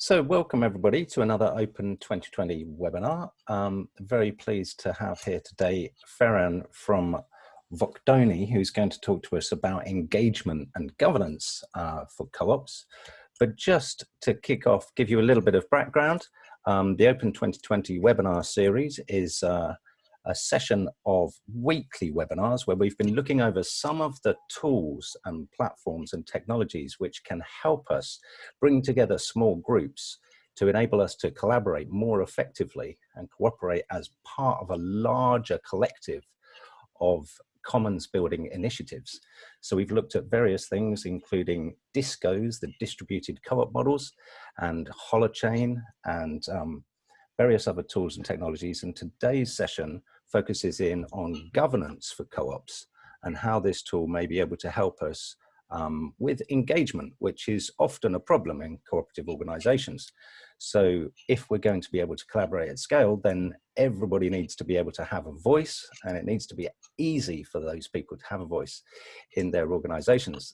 So welcome everybody to another Open 2020 webinar. Very pleased to have here today Ferran from Vocdoni, who's going to talk to us about engagement and governance for co-ops. But just to kick off, give you a little bit of background, the Open 2020 webinar series is a session of weekly webinars where we've been looking over some of the tools and platforms and technologies which can help us bring together small groups to enable us to collaborate more effectively and cooperate as part of a larger collective of commons building initiatives. So we've looked at various things, including DISCOs, the distributed co-op models, and Holochain, and various other tools and technologies. And today's session focuses in on governance for co-ops and how this tool may be able to help us with engagement, which is often a problem in cooperative organizations. So if we're going to be able to collaborate at scale, then everybody needs to be able to have a voice, and it needs to be easy for those people to have a voice in their organizations.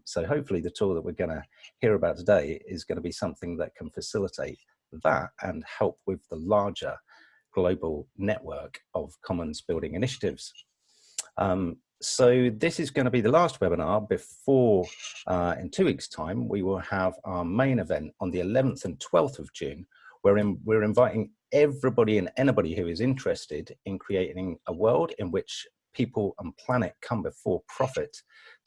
So hopefully the tool that we're going to hear about today is going to be something that can facilitate that and help with the larger global network of commons building initiatives. So this is going to be the last webinar before, in 2 weeks' time, we will have our main event on the 11th and 12th of June, wherein we're inviting everybody and anybody who is interested in creating a world in which people and planet come before profit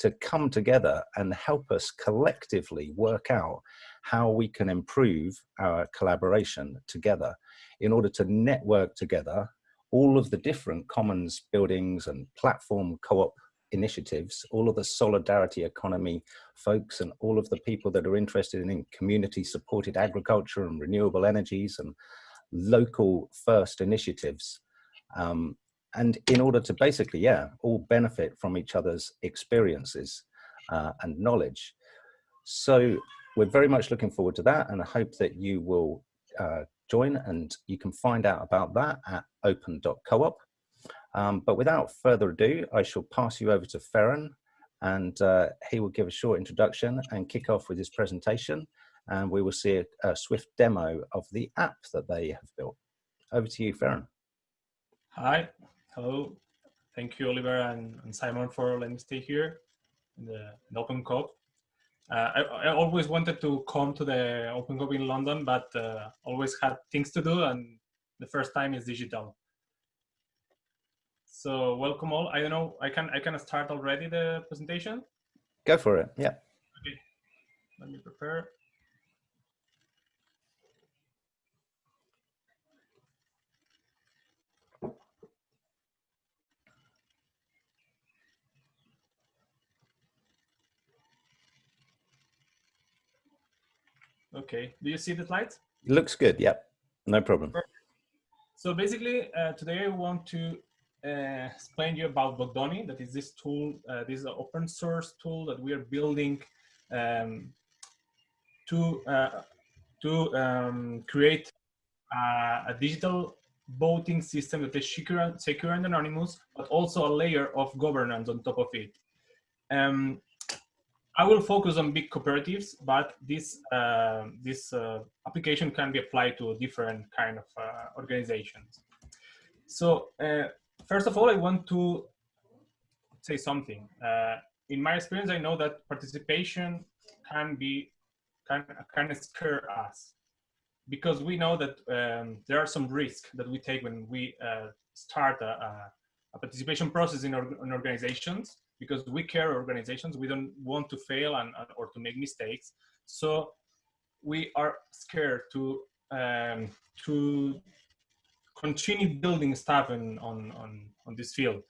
to come together and help us collectively work out how we can improve our collaboration together in order to network together all of the different commons buildings and platform co-op initiatives, all of the solidarity economy folks and all of the people that are interested in community supported agriculture and renewable energies and local first initiatives. And in order to basically, all benefit from each other's experiences and knowledge. So we're very much looking forward to that, and I hope that you will join, and you can find out about that at open.coop. But without further ado, I shall pass you over to Ferran, and he will give a short introduction and kick off with his presentation, and we will see a swift demo of the app that they have built. Over to you, Ferran. Hi, hello. Thank you, Oliver and Simon, for letting me stay here in the Open COP. I always wanted to come to the Open COP in London, but always had things to do, and the first time is digital. So welcome all. I don't know, I can start already the presentation? Go for it, yeah. Okay, let me prepare. Okay, do you see the slides? Looks good, yep, no problem. Perfect. So basically, today I want to explain to you about Vocdoni. That is this tool, this is an open source tool that we are building to create a digital voting system that is secure and anonymous, but also a layer of governance on top of it. I will focus on big cooperatives, but this application can be applied to different kind of organizations. So first of all, I want to say something. In my experience, I know that participation can scare us, because we know that there are some risks that we take when we start a participation process in organizations, because we care organizations, we don't want to fail or to make mistakes. So we are scared to continue building stuff on this field.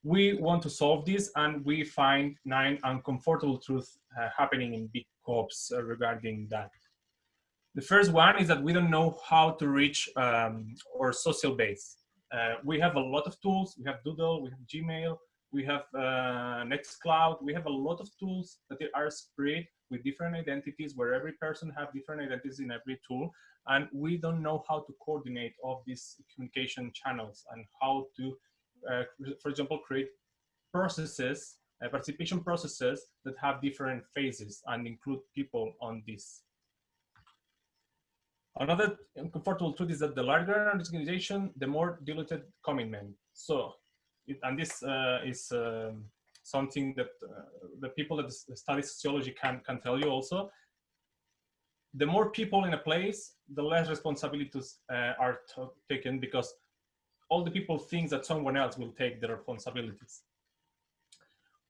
We want to solve this, and we find 9 uncomfortable truths happening in big co-ops regarding that. The first one is that we don't know how to reach our social base. We have a lot of tools. We have Doodle, we have Gmail, we have Nextcloud. We have a lot of tools that are spread with different identities, where every person have different identities in every tool. And we don't know how to coordinate all these communication channels and how to, for example, create processes, participation processes that have different phases and include people on this. Another uncomfortable truth is that the larger an organization, the more diluted commitment. So, and this is something that the people that study sociology can tell you also. The more people in a place, the less responsibilities are taken, because all the people think that someone else will take the responsibilities.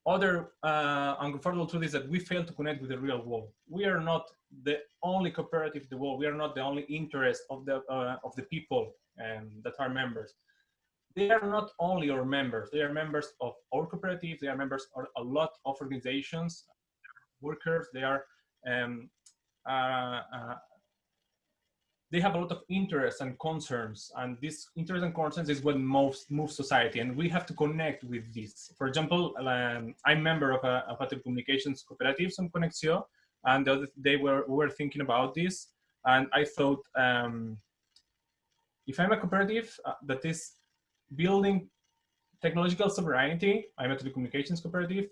Other uncomfortable truth is that we fail to connect with the real world. We are not the only cooperative in the world. We are not the only interest of the people that are members. They are not only our members. They are members of our cooperative. They are members of a lot of organizations, workers. They are they have a lot of interests and concerns, and this interest and concerns is what moves society, and we have to connect with this. For example, I'm member of a telecommunications cooperative, some Conexio, and the other day we were thinking about this, and I thought, if I'm a cooperative that is building technological sovereignty, I'm a telecommunications cooperative,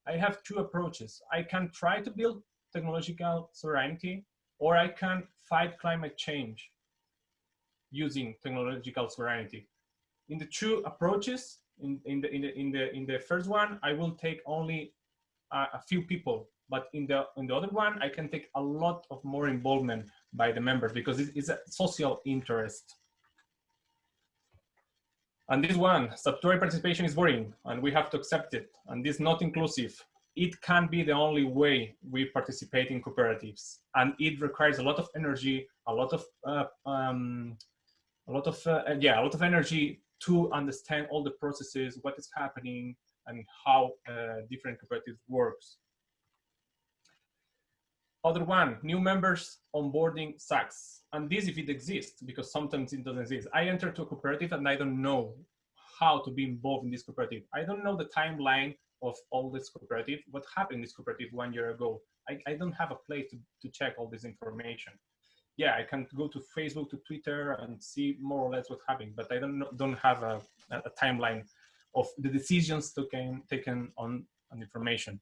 I have two approaches. I can try to build technological sovereignty, or I can fight climate change using technological sovereignty. In the two approaches, in the first one, I will take only a few people, but in the other one, I can take a lot of more involvement by the members, because it is a social interest. And this one, statutory participation is boring, and we have to accept it. And this is not inclusive. It can be the only way we participate in cooperatives, and it requires a lot of energy, a lot of energy to understand all the processes, what is happening, and how different cooperatives works. Other one, new members onboarding sucks. And this, if it exists, because sometimes it doesn't exist. I enter to a cooperative and I don't know how to be involved in this cooperative. I don't know the timeline of all this cooperative, what happened in this cooperative 1 year ago. I don't have a place to check all this information. Yeah, I can go to Facebook, to Twitter, and see more or less what's happening, but I don't have a timeline of the decisions taken on information.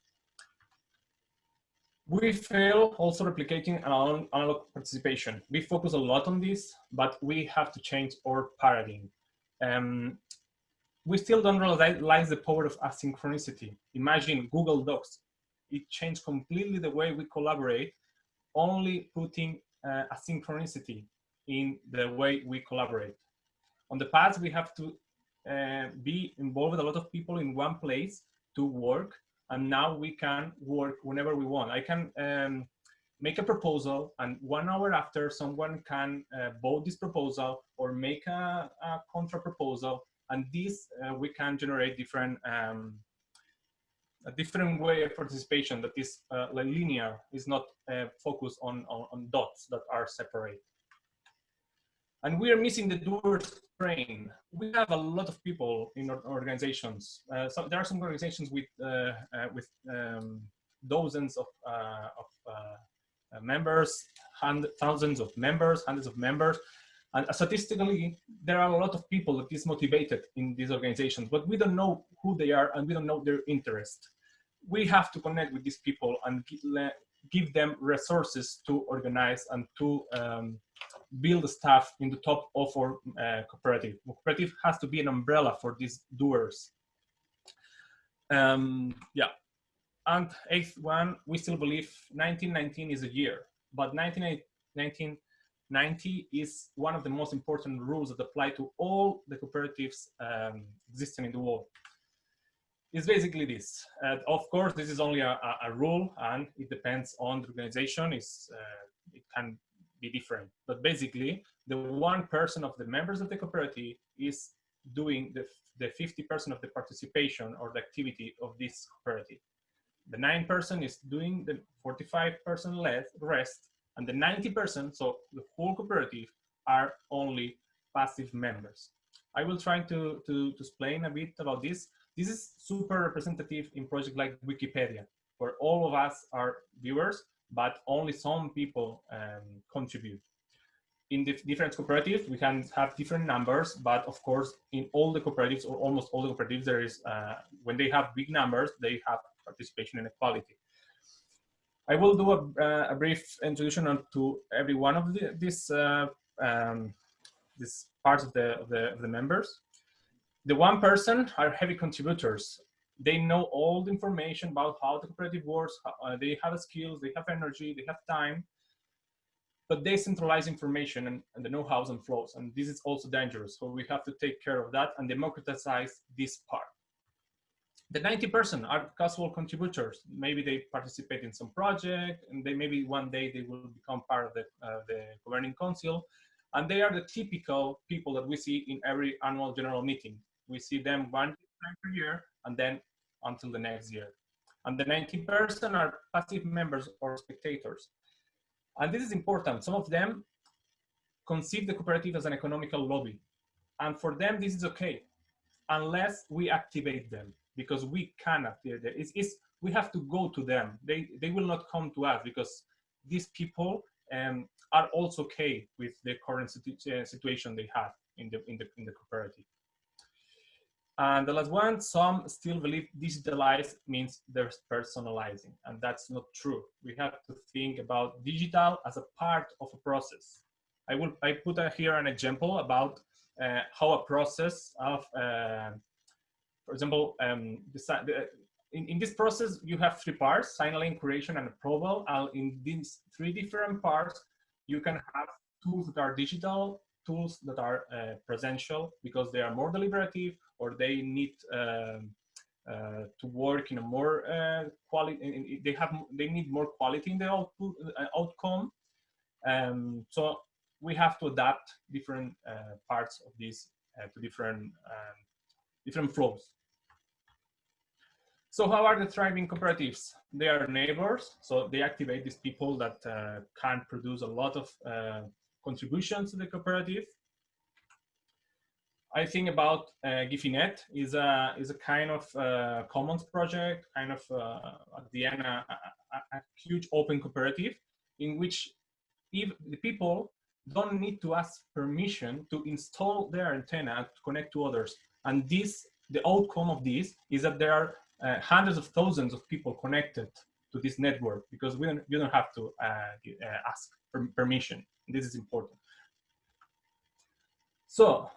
We fail also replicating analog participation. We focus a lot on this, but we have to change our paradigm. We still don't realize the power of asynchronicity. Imagine Google Docs. It changed completely the way we collaborate, only putting asynchronicity in the way we collaborate. On the past, we have to be involved with a lot of people in one place to work, and now we can work whenever we want. I can make a proposal, and 1 hour after, someone can vote this proposal or make a contra proposal, and this we can generate a different way of participation that is linear, is not focused on dots that are separate. And we are missing the doers brain. We have a lot of people in our organizations. So there are some organizations with dozens of members, thousands of members, hundreds of members. And statistically, there are a lot of people that is motivated in these organizations, but we don't know who they are and we don't know their interest. We have to connect with these people and give them resources to organize and to build staff in the top of our cooperative. The cooperative has to be an umbrella for these doers. Yeah. And eighth one, we still believe 1919 is a year, but 1990 is one of the most important rules that apply to all the cooperatives existing in the world. It's basically this. Of course, this is only a rule, and it depends on the organization. It can be different, but basically, the 1% of the members of the cooperative is doing the 50% of the participation or the activity of this cooperative. The 9% is doing the 45% rest, and the 90%, so the whole cooperative, are only passive members. I will try to explain a bit about this. This is super representative in projects like Wikipedia, where all of us are viewers, but only some people contribute. In the different cooperatives, we can have different numbers, but of course, in all the cooperatives, or almost all the cooperatives, there is, when they have big numbers, they have participation inequality. I will do a brief introduction to every one of these parts of the members. The 1% are heavy contributors. They know all the information about how the cooperative works. They have skills, they have energy, they have time, but they centralize information and the know-hows and flows. And this is also dangerous. So we have to take care of that and democratize this part. The 90% are casual contributors. Maybe they participate in some project, and they maybe one day they will become part of the governing council. And they are the typical people that we see in every annual general meeting. We see them one time per year, and then until the next year. And the 90% are passive members or spectators. And this is important. Some of them conceive the cooperative as an economical lobby. And for them, this is okay, unless we activate them, because we cannot. We have to go to them. They will not come to us, because these people are also okay with the current situation they have in the cooperative. And the last one, some still believe digitalized means there's personalizing, and that's not true. We have to think about digital as a part of a process. I put here an example about how a process of, for example, in this process, you have 3 parts: signaling, creation, and approval. And in these 3 different parts, you can have tools that are digital, tools that are presential, because they are more deliberative, or they need to work in a more quality. They need more quality in the outcome. So we have to adapt different parts of this to different flows. So how are the thriving cooperatives? They are neighbors, so they activate these people that can produce a lot of contributions to the cooperative. I think about Gifinet is a kind of commons project, kind of at the end a huge open cooperative in which if the people don't need to ask permission to install their antenna to connect to others. And the outcome of this is that there are hundreds of thousands of people connected to this network, because you don't have to ask permission. This is important. So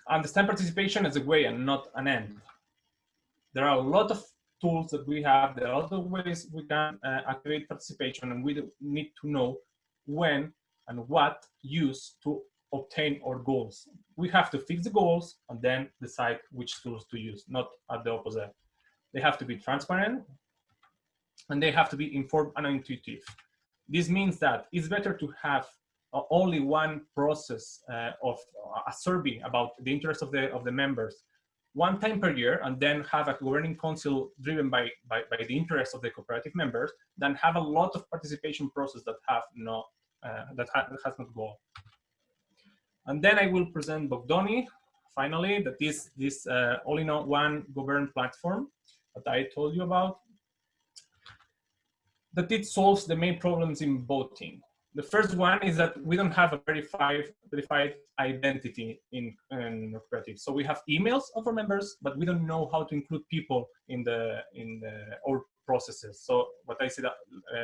understand participation as a way and not an end. There are a lot of tools that we have. There are a lot of ways we can activate participation, and we need to know when and what use to obtain our goals. We have to fix the goals and then decide which tools to use, not at the opposite. They have to be transparent, and they have to be informed and intuitive. This means that it's better to have only one process of a survey about the interest of the members one time per year, and then have a governing council driven by the interest of the cooperative members, than have a lot of participation process that have no has not goal. And then I will present Vocdoni finally, that is this all-in-one governed platform that I told you about, that it solves the main problems in voting. The first one is that we don't have a verified identity in cooperatives. So we have emails of our members, but we don't know how to include people in our processes. So what I said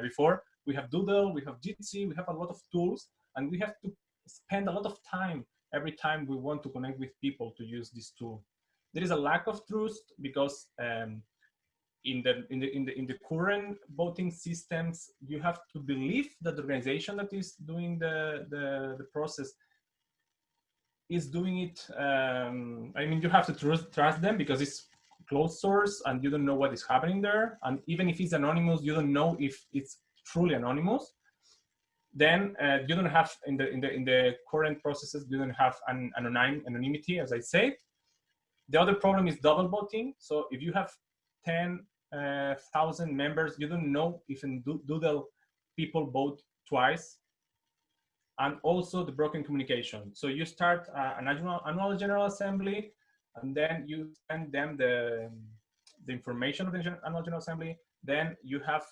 before, we have Doodle, we have Jitsi, we have a lot of tools, and we have to spend a lot of time every time we want to connect with people to use this tool. There is a lack of trust because in the current voting systems, you have to believe that the organization that is doing the process is doing it. I mean, you have to trust them because it's closed source and you don't know what is happening there. And even if it's anonymous, you don't know if it's truly anonymous. Then you don't have in the current processes, you don't have an anonymity, as I said. The other problem is double voting. So if you have 10,000 members, you don't know if in Doodle people vote twice. And also the broken communication. So you start an annual general assembly, and then you send them the information of the annual general assembly. Then you have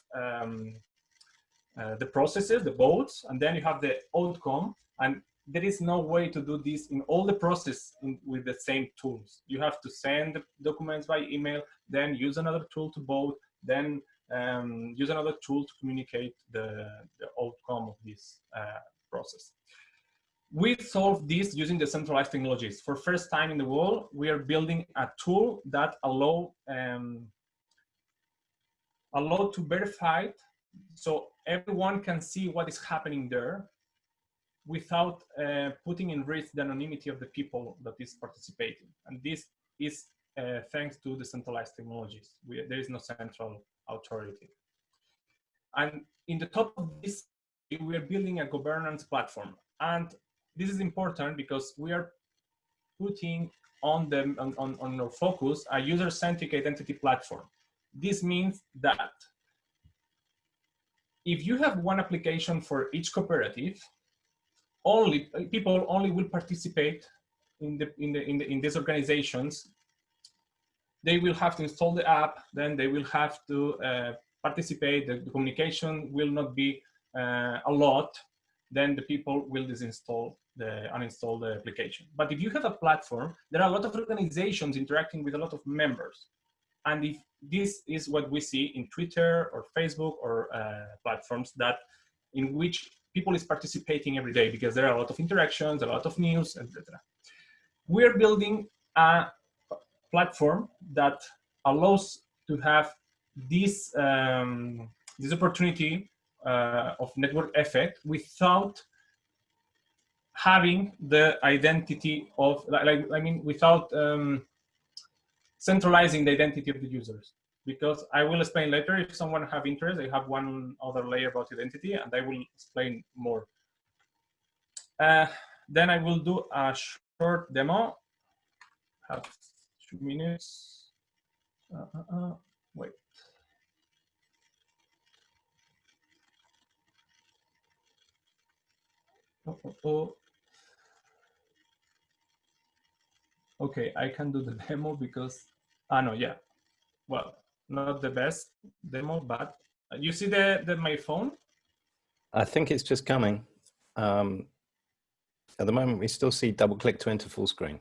the processes, the votes, and then you have the outcome. And there is no way to do this in all the process with the same tools. You have to send the documents by email, then use another tool to vote, then use another tool to communicate the outcome of this process. We solve this using decentralized technologies. For first time in the world, we are building a tool that allow to verify it, so everyone can see what is happening there without putting in risk the anonymity of the people that is participating. And this is thanks to decentralized technologies. There is no central authority. And in the top of this, we are building a governance platform. And this is important because we are putting on our focus a user-centric identity platform. This means that if you have one application for each cooperative, people only will participate in these organizations. They will have to install the app, then they will have to participate. The communication will not be a lot. Then the people will uninstall the application. But if you have a platform, there are a lot of organizations interacting with a lot of members. And if this is what we see in Twitter or Facebook or platforms in which people is participating every day because there are a lot of interactions, a lot of news, etc. We are building a platform that allows to have this opportunity of network effect without having the identity of, without centralizing the identity of the users. Because I will explain later, if someone have interest, I have one other layer about identity and I will explain more. Then I will do a short demo. Have 2 minutes. Wait. Okay, I can do the demo because, no, yeah. Well, not the best demo, but you see my phone? I think it's just coming. At the moment, we still see double click to enter full screen,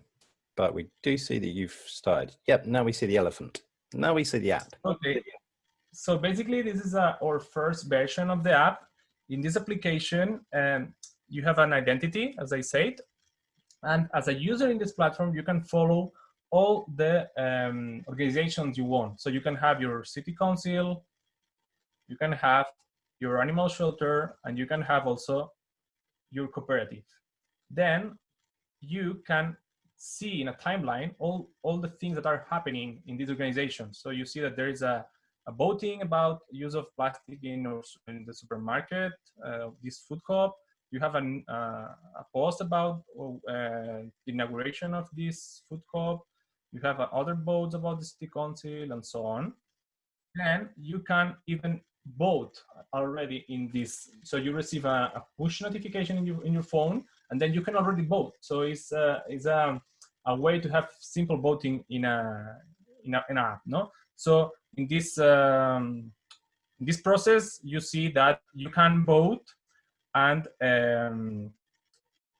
but we do see that you've started. Yep, now we see the elephant. Now we see the app. Okay, so basically this is our first version of the app. In this application, you have an identity, as I said, and as a user in this platform, you can follow all the organizations you want. So you can have your city council, you can have your animal shelter, and you can have also your cooperative. Then you can see in a timeline all the things that are happening in these organizations. So you see that there is a voting about use of plastic in the supermarket, this food co-op. You have a post about the inauguration of this food co-op. You have other votes about the city council and so on. And you can even vote already in this. So you receive a push notification in your phone, and then you can already vote. So it's a way to have simple voting in an app, no? So in this process, you see that you can vote, and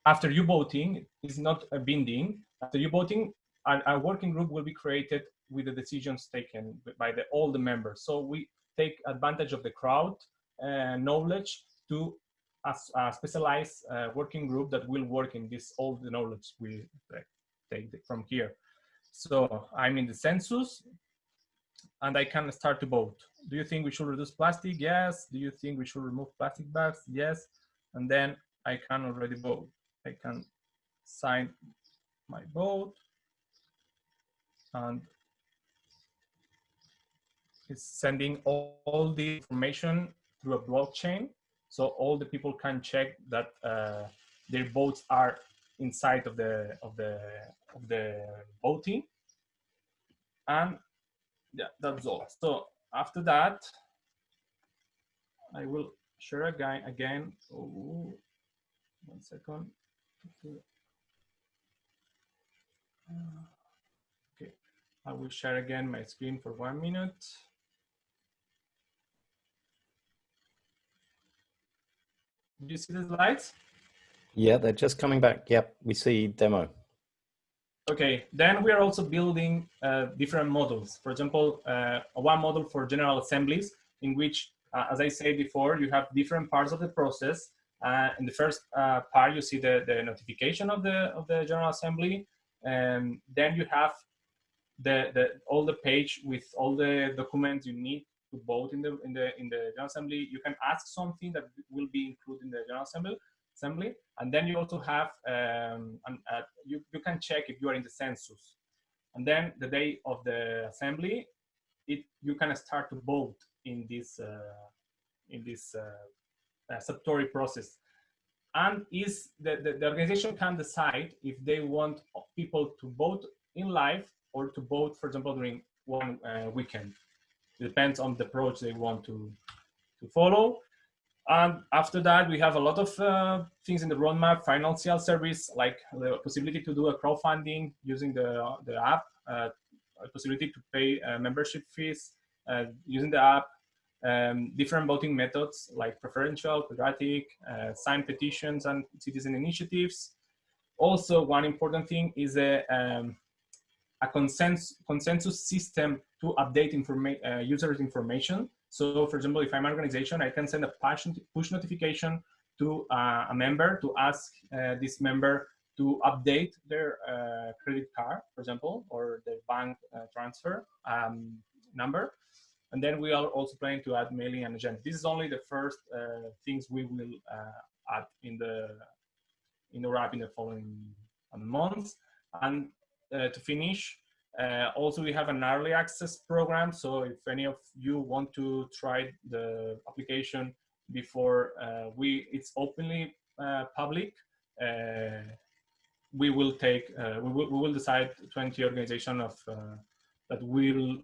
after you voting, it's not a binding. After you voting, a working group will be created with the decisions taken by all the members. So we take advantage of the crowd knowledge to a specialized working group that will work in all the knowledge we take from here. So I'm in the census and I can start to vote. Do you think we should reduce plastic? Yes. Do you think we should remove plastic bags? Yes. And then I can already vote. I can sign my vote, and it's sending all the information through a blockchain, so all the people can check that their votes are inside of the voting. And yeah, that's all. So after that, I will share again. Oh, 1 second. Okay, I will share again my screen for 1 minute. Do you see the slides? Yeah, they're just coming back. Yep, we see demo. Okay, then we are also building different models. For example, one model for general assemblies, in which, as I said before, you have different parts of the process. In the first part, you see the notification of the General Assembly, and then you have all the page with all the documents you need to vote in the General Assembly. You can ask something that will be included in the General Assembly, and then you also have you can check if you are in the census, and then the day of the assembly, you can start to vote in this statutory process. And the organization can decide if they want people to vote in live or to vote, for example, during one weekend. It depends on the approach they want to follow. And after that, we have a lot of things in the roadmap: financial service, like the possibility to do a crowdfunding using the app, a possibility to pay membership fees using the app, different voting methods like preferential, quadratic, signed petitions, and citizen initiatives. Also, one important thing is a consensus system to update users' information. So, for example, if I'm an organization, I can send a push notification to a member to ask this member to update their credit card, for example, or their bank transfer number. And then we are also planning to add mailing and agenda. This is only the first things we will add in the wrap in the following months. And to finish, also we have an early access program. So if any of you want to try the application before it's openly public, we will take we will decide 20 organization of that we will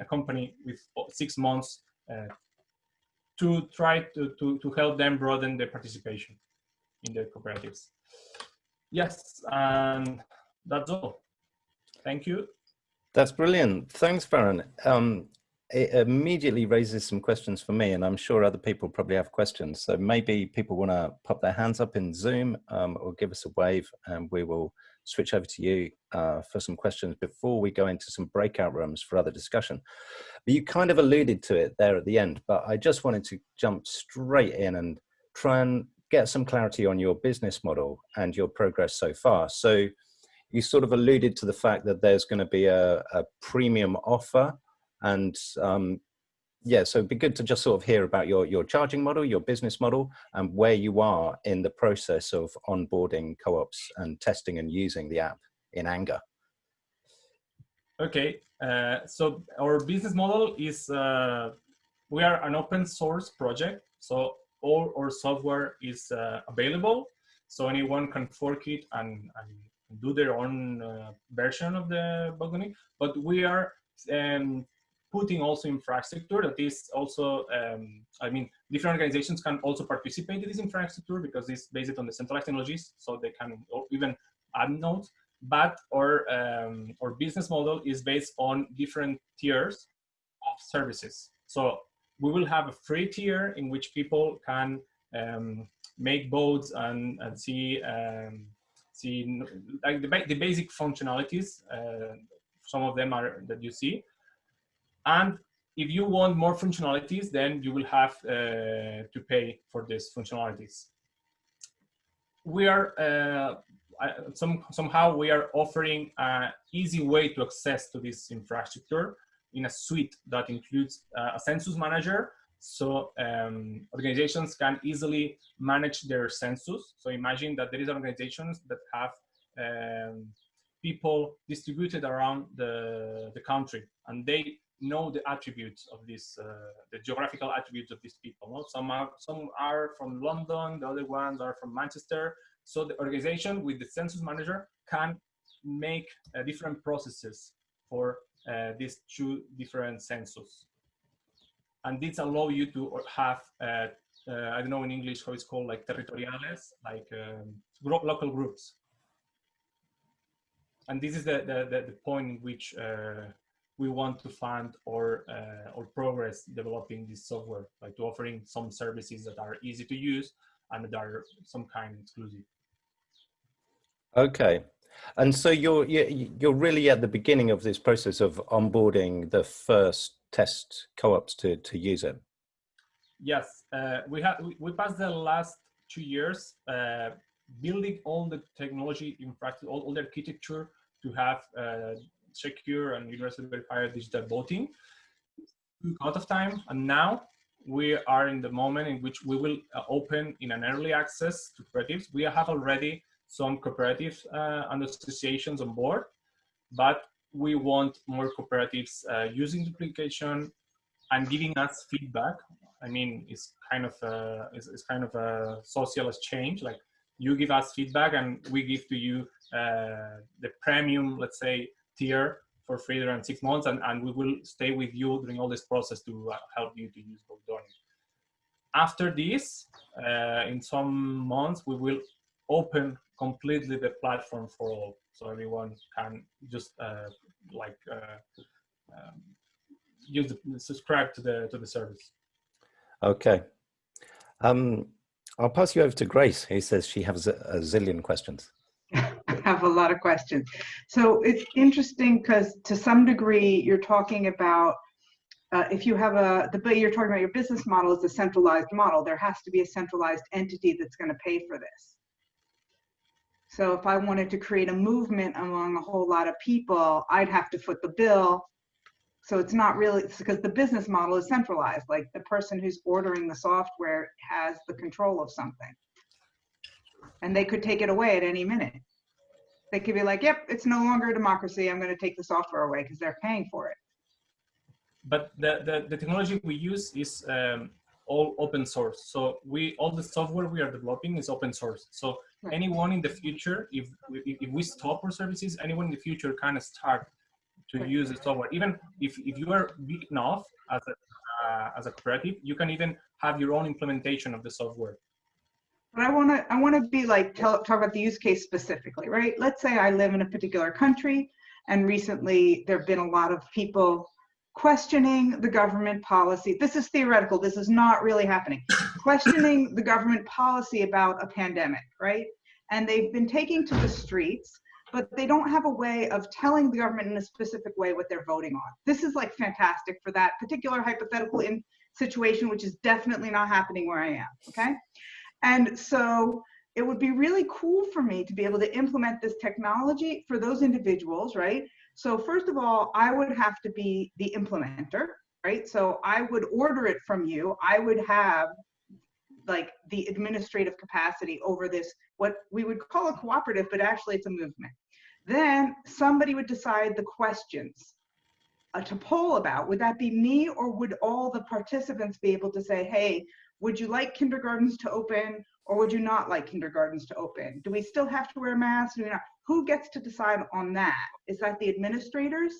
accompany with 6 months to try to help them broaden their participation in the cooperatives. Yes, and that's all. Thank you. That's brilliant. Thanks, Ferran. It immediately raises some questions for me, and I'm sure other people probably have questions. So maybe people want to pop their hands up in Zoom or give us a wave, and we will switch over to you for some questions before we go into some breakout rooms for other discussion. But you kind of alluded to it there at the end, but I just wanted to jump straight in and try and get some clarity on your business model and your progress so far. So you sort of alluded to the fact that there's going to be a premium offer. And yeah, so it'd be good to just sort of hear about your charging model, your business model, and where you are in the process of onboarding co-ops and testing and using the app in anger. Okay, so our business model is, we are an open source project. So all our software is available. So anyone can fork it and do their own version of the Vocdoni. But we are putting also infrastructure that is also, I mean, different organizations can also participate in this infrastructure because it's based on the centralized technologies, so they can even add nodes. But our business model is based on different tiers of services. So we will have a free tier in which people can make votes and see like the basic functionalities. Some of them are that you see. And if you want more functionalities, then you will have to pay for these functionalities. We are somehow we are offering an easy way to access to this infrastructure in a suite that includes a census manager. So organizations can easily manage their census. So imagine that there is organizations that have people distributed around the country, and they know the attributes of this, the geographical attributes of these people. No? Some are from London, the other ones are from Manchester. So the organization with the census manager can make different processes for these two different census. And this allow you to have, I don't know in English how it's called, like territoriales, like local groups. And this is the point in which we want to fund or progress developing this software, like to offering some services that are easy to use and that are some kind exclusive. Okay. And so you're really at the beginning of this process of onboarding the first test co-ops to use it. Yes, we passed the last 2 years building all the technology infrastructure, all the architecture to have secure and universally verified digital voting. Took a lot of time, and now we are in the moment in which we will open in an early access to cooperatives. We have already some cooperatives and associations on board, but we want more cooperatives using the application and giving us feedback. I mean, it's kind of a social exchange. Like, you give us feedback and we give to you the premium, let's say, tier for free during 6 months, and we will stay with you during all this process to help you to use Vocdoni. After this, in some months, we will open completely the platform for all, so everyone can just subscribe to the service. Okay. I'll pass you over to Grace, who says she has a zillion questions. I have a lot of questions. So it's interesting because to some degree you're talking about if you have you're talking about your business model is a centralized model. There has to be a centralized entity that's going to pay for this. So if I wanted to create a movement among a whole lot of people, I'd have to foot the bill. So it's not really, it's because the business model is centralized. Like, the person who's ordering the software has the control of something. And they could take it away at any minute. They could be like, yep, it's no longer a democracy. I'm going to take the software away because they're paying for it. But the technology we use is all open source. So all the software we are developing is open source. So right. Anyone in the future, if we stop our services, anyone in the future can start to right. use the software. Even if you are big enough as a cooperative, you can even have your own implementation of the software. But I want to be like, talk about the use case specifically, right? Let's say I live in a particular country, and recently there have been a lot of people questioning the government policy. This is theoretical. This is not really happening. Questioning the government policy about a pandemic, right? And they've been taking to the streets, but they don't have a way of telling the government in a specific way what they're voting on. This is like fantastic for that particular hypothetical situation, which is definitely not happening where I am, okay? And so it would be really cool for me to be able to implement this technology for those individuals, right? So first of all, I would have to be the implementer, right? So I would order it from you. I would have like the administrative capacity over this, what we would call a cooperative, but actually it's a movement. Then somebody would decide the questions to poll about. Would that be me, or would all the participants be able to say, hey, would you like kindergartens to open, or would you not like kindergartens to open? Do we still have to wear masks? Do we not? Who gets to decide on that? Is that the administrators?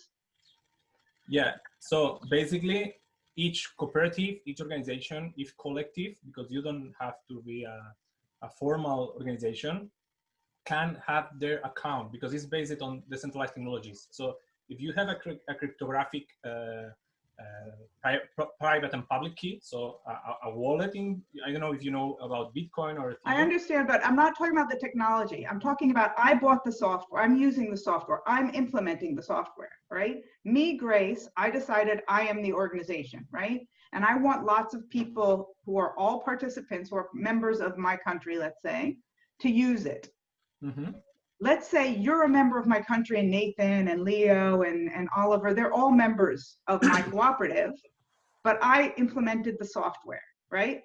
Yeah, so basically each cooperative, each organization, each collective, because you don't have to be a formal organization, can have their account because it's based on decentralized technologies. So if you have a cryptographic private and public key, so a wallet I don't know if you know about Bitcoin or Ethereum. I understand, but I'm not talking about the technology. I'm talking about, I bought the software, I'm using the software, I'm implementing the software, right? Me, Grace, I decided I am the organization, right? And I want lots of people who are all participants, who are members of my country, let's say, to use it. Mm-hmm. Let's say you're a member of my country, and Nathan and Leo and Oliver, they're all members of my cooperative, but I implemented the software, right?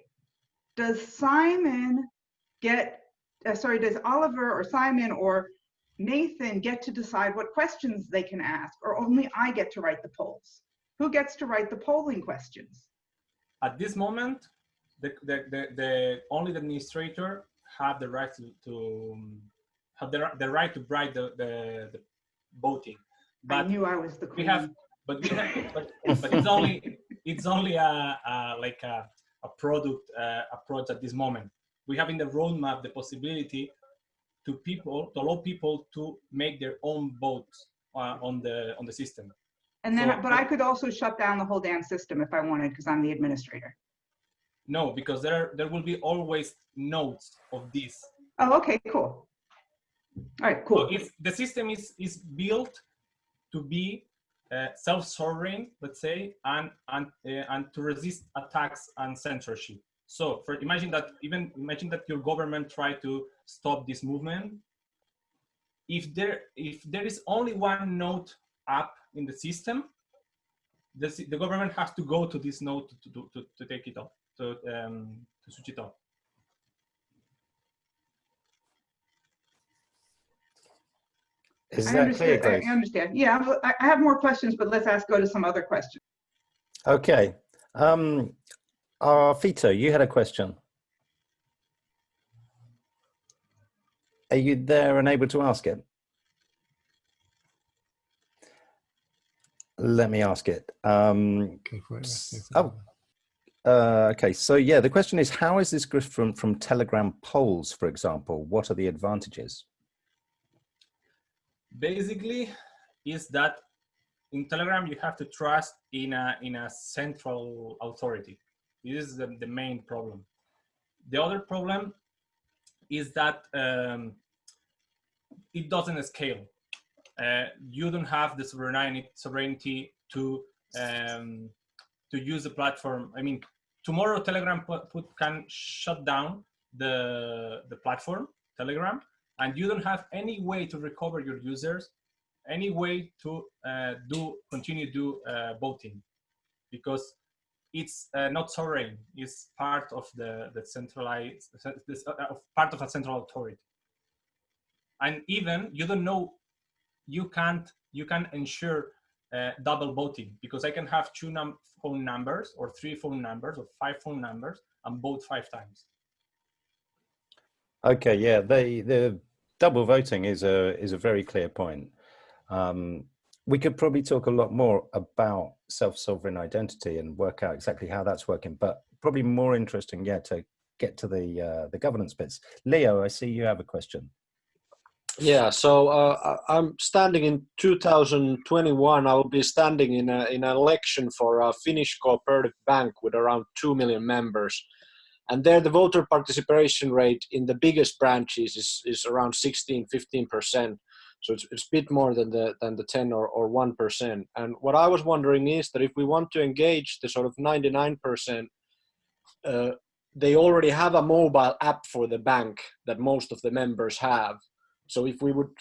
Does Simon does Oliver or Simon or Nathan get to decide what questions they can ask, or only I get to write the polls? Who gets to write the polling questions? At this moment, only the administrator have the right to have the right to write the voting. But I knew I was the queen. But it's only a product approach at this moment. We have in the roadmap the possibility to allow people to make their own votes on the system. And then, but I could also shut down the whole damn system if I wanted, because I'm the administrator. No, because there will be always notes of this. Oh, okay, cool. All right, cool. So if the system is built to be self-sovereign, let's say, and to resist attacks and censorship. So imagine that your government try to stop this movement. If there is only one node app in the system, the government has to go to this node to take it off, to switch it off. Is that clear, Grace? I understand. Yeah, I have more questions, but let's go to some other questions. Okay. Fito, you had a question. Are you there and able to ask it? Let me ask it. Okay. So yeah, the question is, how is this different from Telegram polls, for example? What are the advantages? Basically, is that in Telegram you have to trust in a central authority. This is the main problem. The other problem is that it doesn't scale. You don't have the sovereignty to use the platform. I mean, tomorrow Telegram can shut down the platform Telegram, and you don't have any way to recover your users, any way to continue voting, because it's not sovereign. It's part of the centralized, part of a central authority. And even you don't know, you can ensure double voting, because I can have 2 phone numbers or 3 phone numbers or 5 phone numbers and vote 5 times. Okay, yeah, the double voting is a very clear point. We could probably talk a lot more about self-sovereign identity and work out exactly how that's working, but probably more interesting, yeah, to get to the governance bits. Leo, I see you have a question. Yeah, so I'm standing in 2021. I will be standing in an election for a Finnish cooperative bank with around 2 million members. And there the voter participation rate in the biggest branches is around 16–15%. So it's a bit more than the 10 or 1%. And what I was wondering is that if we want to engage the sort of 99%, they already have a mobile app for the bank that most of the members have. So if we would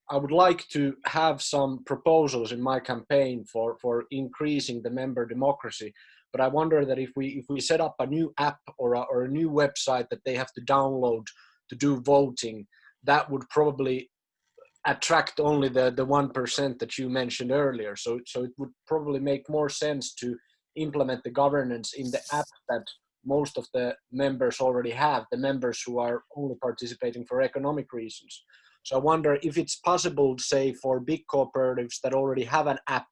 I would like to have some proposals in my campaign for increasing the member democracy. But I wonder that if we set up a new app or a new website that they have to download to do voting, that would probably attract only the 1% that you mentioned earlier. So it would probably make more sense to implement the governance in the app that most of the members already have, the members who are only participating for economic reasons. So I wonder if it's possible, say, for big cooperatives that already have an app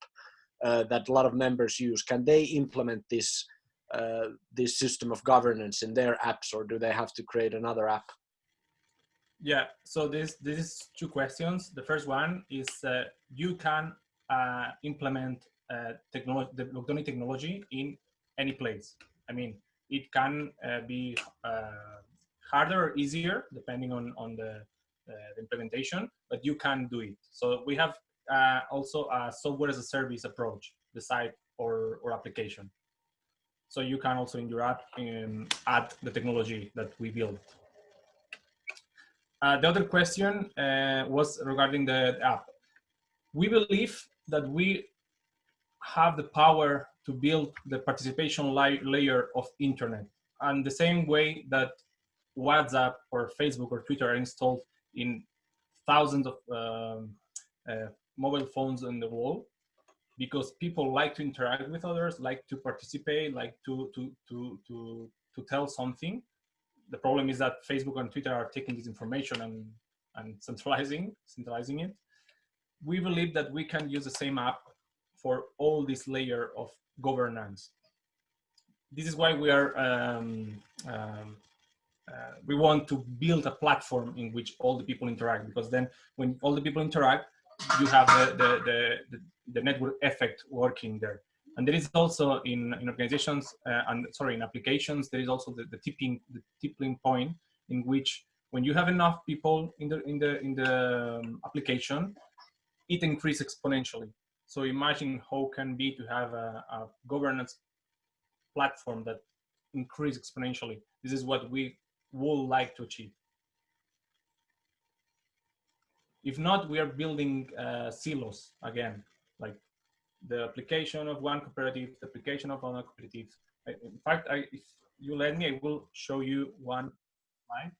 that a lot of members use, can they implement this system of governance in their apps, or do they have to create another app? Yeah, so this is 2 questions. The first one is you can implement the Vocdoni technology in any place. I mean, it can be harder or easier depending on the implementation, but you can do it. So we have also a software as a service approach, the site or application. So you can also in your app add the technology that we built. The other question was regarding the app. We believe that we have the power to build the participation layer of internet, and the same way that WhatsApp or Facebook or Twitter are installed in thousands of mobile phones in the world, because people like to interact with others, like to participate, like to tell something. The problem is that Facebook and Twitter are taking this information and centralizing it. We believe that we can use the same app for all this layer of governance. This is why we are we want to build a platform in which all the people interact, because then when all the people interact, you have the network effect working there. And there is also in organizations in applications, there is also the tipping point in which When you have enough people in the application, it increases exponentially. So imagine how it can be to have a governance platform that increases exponentially. This is what we would like to achieve. If not, we are building silos again, like the application of one cooperative, the application of another cooperative. In fact, if you let me, I will show you one slide.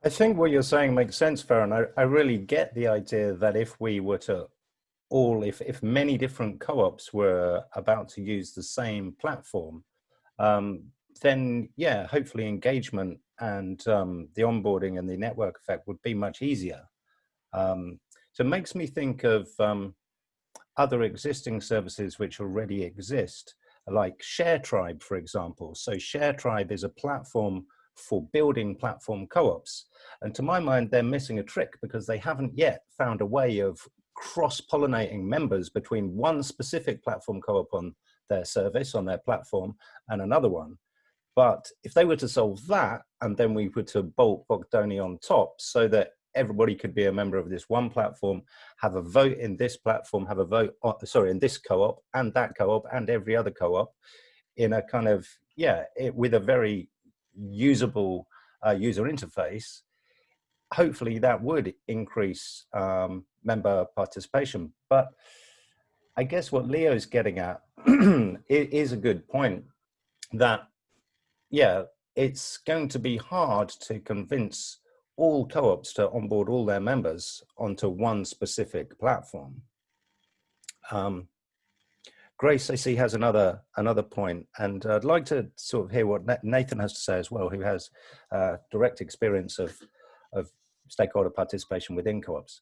I think what you're saying makes sense, Ferran. I really get the idea that if we were to if many different co-ops were about to use the same platform, then yeah, hopefully engagement and the onboarding and the network effect would be much easier. So it makes me think of other existing services which already exist, like ShareTribe, for example. So ShareTribe is a platform for building platform co-ops. And to my mind, they're missing a trick because they haven't yet found a way of cross-pollinating members between one specific platform co-op on their service, on their platform, and another one. But if they were to solve that, and then we were to bolt Vocdoni on top so that everybody could be a member of this one platform, have a vote in this platform, have a vote, in this co-op and that co-op and every other co-op in a kind of, with a very usable user interface, hopefully that would increase member participation. But I guess what Leo's getting at is a good point that, it's going to be hard to convince all co-ops to onboard all their members onto one specific platform. Grace, I see, has another point, and I'd like to sort of hear what Nathan has to say as well, who has direct experience of stakeholder participation within co-ops.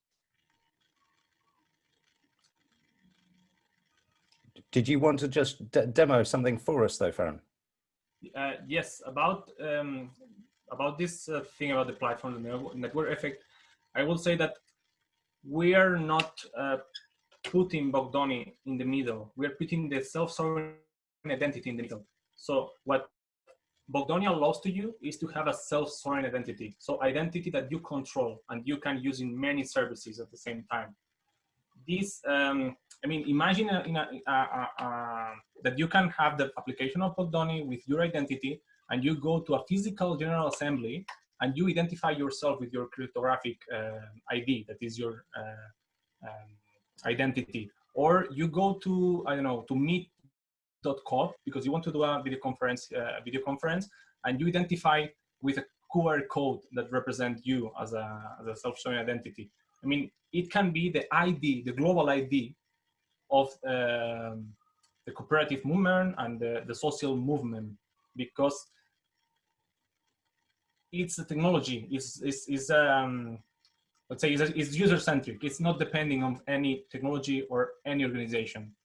Did you want to just demo something for us though, Ferran? Yes, about this thing about the platform, the network effect, I will say that we are not putting Vocdoni in the middle. We are putting the self-sovereign identity in the middle. So what Vocdoni allows to you is to have a self-sovereign identity. So identity that you control and you can use in many services at the same time. This, I mean, imagine that you can have the application of Vocdoni with your identity, and you go to a physical general assembly and you identify yourself with your cryptographic ID, that is your identity. Or you go to, I don't know, to meet.com because you want to do a video conference, and you identify with a QR code that represents you as a self-showing identity. I mean, it can be the ID, the global ID of the cooperative movement and the social movement, because it's a technology. Let's say it's user-centric. It's not depending on any technology or any organization.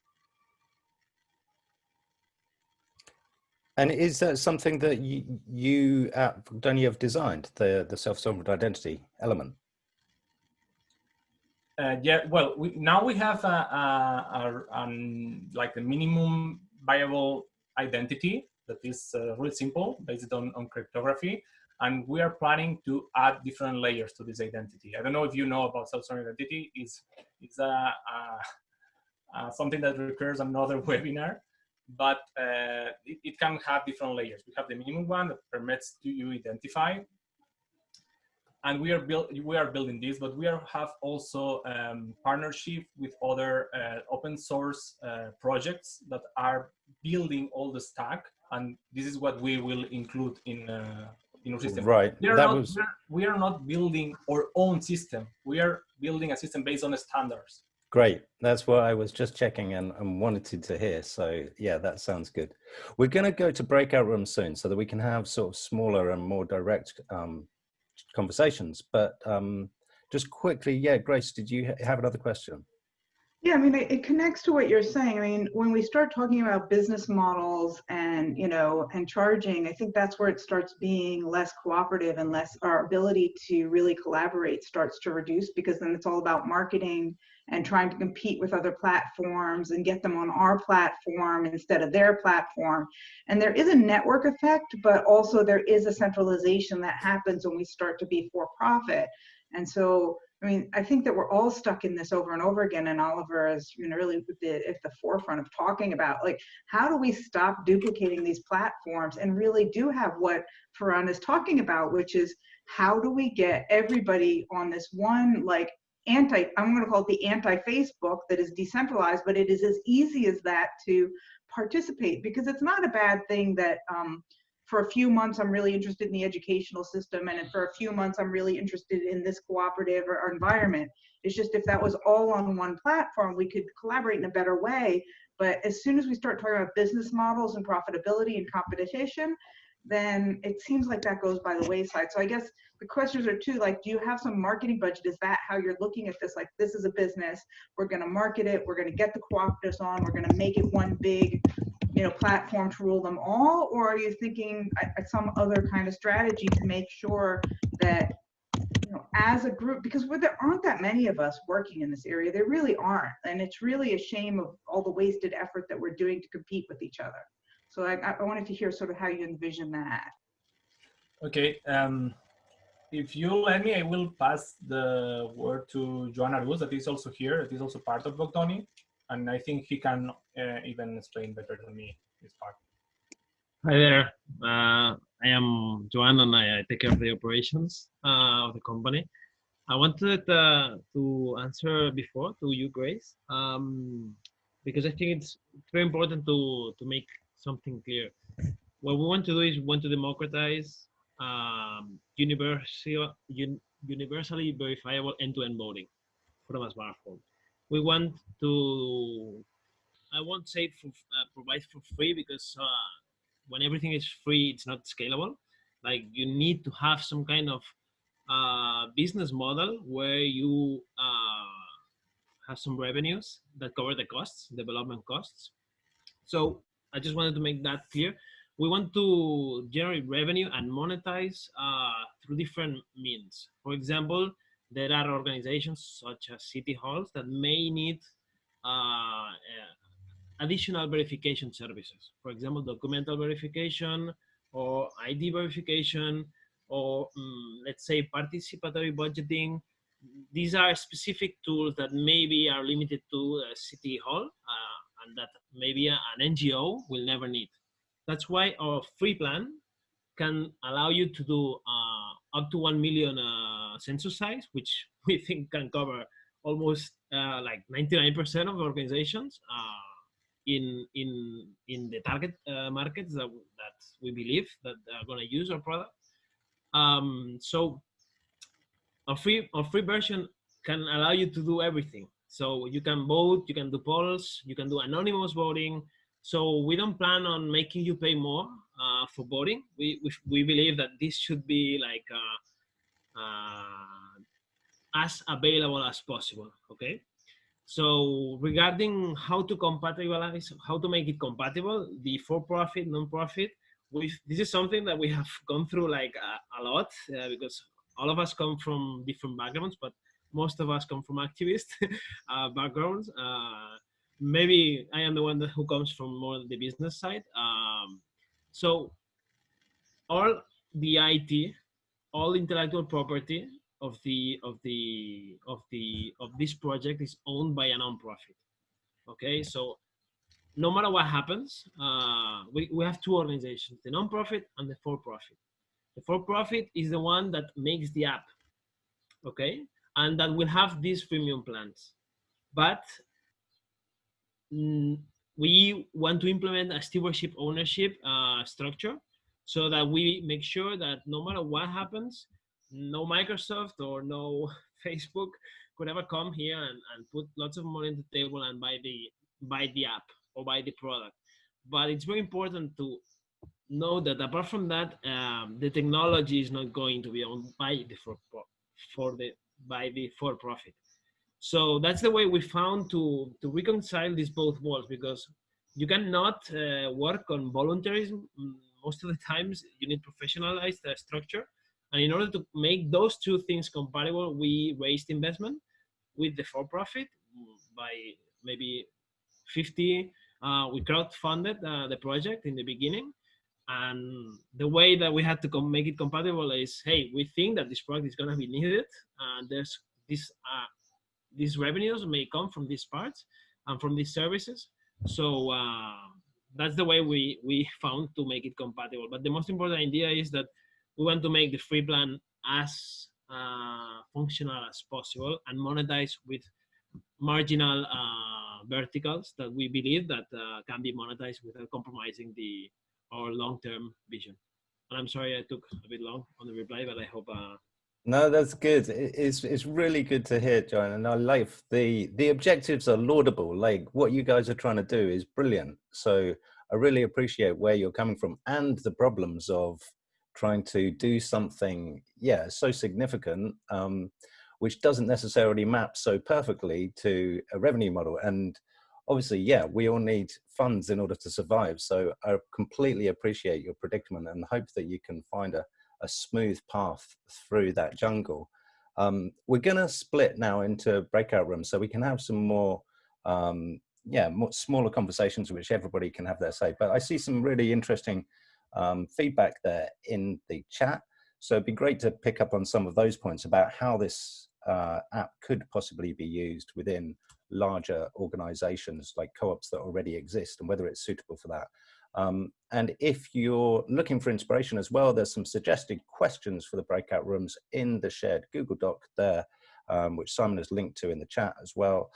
And is that something that you at Vocdoni have designed, the self-sovereign identity element? Yeah, well, now we have like a minimum viable identity that is really simple, based on cryptography, and we are planning to add different layers to this identity. I don't know if you know about self-sovereign identity. It's something that requires another webinar, but it can have different layers. We have the minimum one that permits you identify. And we are building this, but we have also partnership with other open source projects that are building all the stack, and this is what we will include in our system. Right. We are not building our own system. We are building a system based on the standards. Great. That's what I was just checking and wanted to hear. So yeah, that sounds good. We're going to go to breakout rooms soon so that we can have sort of smaller and more direct conversations, but just quickly, Grace, did you have another question? Yeah, I mean, it connects to what you're saying. I mean, when we start talking about business models and, and charging, I think that's where it starts being less cooperative and less, our ability to really collaborate starts to reduce, because then it's all about marketing and trying to compete with other platforms and get them on our platform instead of their platform. And there is a network effect, but also there is a centralization that happens when we start to be for profit. And so, I mean, I think that we're all stuck in this over and over again, and Oliver is, you know, really at the forefront of talking about, like, how do we stop duplicating these platforms and really do have what Ferran is talking about, which is how do we get everybody on this one, like, I'm going to call it the anti-Facebook that is decentralized, but it is as easy as that to participate, because it's not a bad thing that for a few months I'm really interested in the educational system, and for a few months I'm really interested in this cooperative or environment. It's just, if that was all on one platform, we could collaborate in a better way. But as soon as we start talking about business models and profitability and competition, then it seems like that goes by the wayside. So I guess the questions are two, like, do you have some marketing budget? Is that how you're looking at this? Like, this is a business, we're going to market it, we're going to get the cooperatives on, we're going to make it one big, you know, platform to rule them all? Or are you thinking some other kind of strategy to make sure that, you know, as a group, because there aren't that many of us working in this area, there really aren't, and it's really a shame of all the wasted effort that we're doing to compete with each other. So I wanted to hear sort of how you envision that. Okay, if you let me, I will pass the word to Joan Arús, that is also here, that is also part of Vocdoni, and I think he can even explain better than me this part. Hi there, I am Joan, and I take care of the operations of the company. I wanted to answer before to you, Grace, because I think it's very important to make something clear. What we want to do is we want to democratize universally verifiable end-to-end voting from a smartphone. We want to, I won't say provide for free, because when everything is free, it's not scalable. Like, you need to have some kind of business model where you have some revenues that cover the costs, development costs. So I just wanted to make that clear. We want to generate revenue and monetize through different means. For example, there are organizations such as city halls that may need additional verification services. For example, documental verification or ID verification, or let's say participatory budgeting. These are specific tools that maybe are limited to a city hall and that maybe an NGO will never need. That's why our free plan can allow you to do up to 1 million census size, which we think can cover almost like 99% of organizations in the target markets that we believe that are going to use our product. So a free version can allow you to do everything. So you can vote, you can do polls, you can do anonymous voting. So we don't plan on making you pay more for voting. We believe that this should be like as available as possible. Okay. So regarding how to compatibilize, how to make it compatible, the for-profit, non-profit, this is something that we have gone through like a lot because all of us come from different backgrounds, but most of us come from activist backgrounds. Maybe I am the one who comes from more the business side. So all the IT, all intellectual property of this project is owned by a non-profit. Okay, so no matter what happens, we have two organizations: the non-profit and the for-profit. The for-profit is the one that makes the app, okay, and that will have these freemium plans. But we want to implement a stewardship ownership structure so that we make sure that no matter what happens, no Microsoft or no Facebook could ever come here and put lots of money on the table and buy the app or buy the product. But it's very important to know that apart from that, the technology is not going to be owned by the for-profit. So that's the way we found to reconcile these both worlds, because you cannot work on voluntarism. Most of the times you need professionalized structure. And in order to make those two things compatible, we raised investment with the for-profit. by maybe 50. We crowdfunded the project in the beginning. And the way that we had to make it compatible is, hey, we think that this product is going to be needed, and there's this these revenues may come from these parts and from these services. So that's the way we found to make it compatible. But the most important idea is that we want to make the free plan as functional as possible and monetize with marginal verticals that we believe that can be monetized without compromising our long-term vision. And I'm sorry I took a bit long on the reply, but I hope. No, that's good. It's really good to hear, John. And I like the objectives are laudable. Like what you guys are trying to do is brilliant. So I really appreciate where you're coming from and the problems of trying to do something, yeah, so significant, which doesn't necessarily map so perfectly to a revenue model. And obviously, yeah, we all need funds in order to survive. So I completely appreciate your predicament and hope that you can find a smooth path through that jungle. We're going to split now into breakout rooms so we can have some more, more smaller conversations which everybody can have their say. But I see some really interesting feedback there in the chat. So it'd be great to pick up on some of those points about how this app could possibly be used within larger organizations like co-ops that already exist and whether it's suitable for that. And if you're looking for inspiration as well, there's some suggested questions for the breakout rooms in the shared Google Doc there, which Simon has linked to in the chat as well.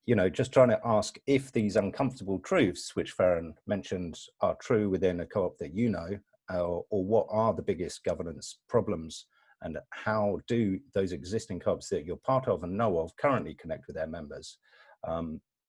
You know, just trying to ask if these uncomfortable truths, which Ferran mentioned, are true within a co-op that you know, or what are the biggest governance problems, and how do those existing co-ops that you're part of and know of currently connect with their members.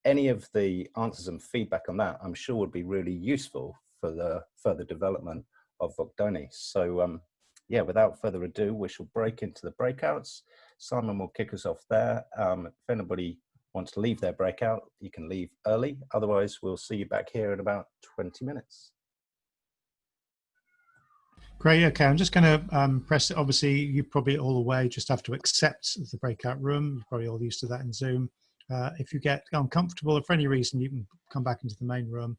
Any of the answers and feedback on that, I'm sure would be really useful for the further development of Vocdoni. So yeah, without further ado, we shall break into the breakouts. Simon will kick us off there. If anybody wants to leave their breakout, you can leave early. Otherwise, we'll see you back here in about 20 minutes. Great. Okay, I'm just going to press it. Obviously, you probably all away. Just have to accept the breakout room. You're probably all used to that in Zoom. If you get uncomfortable, or for any reason, you can come back into the main room.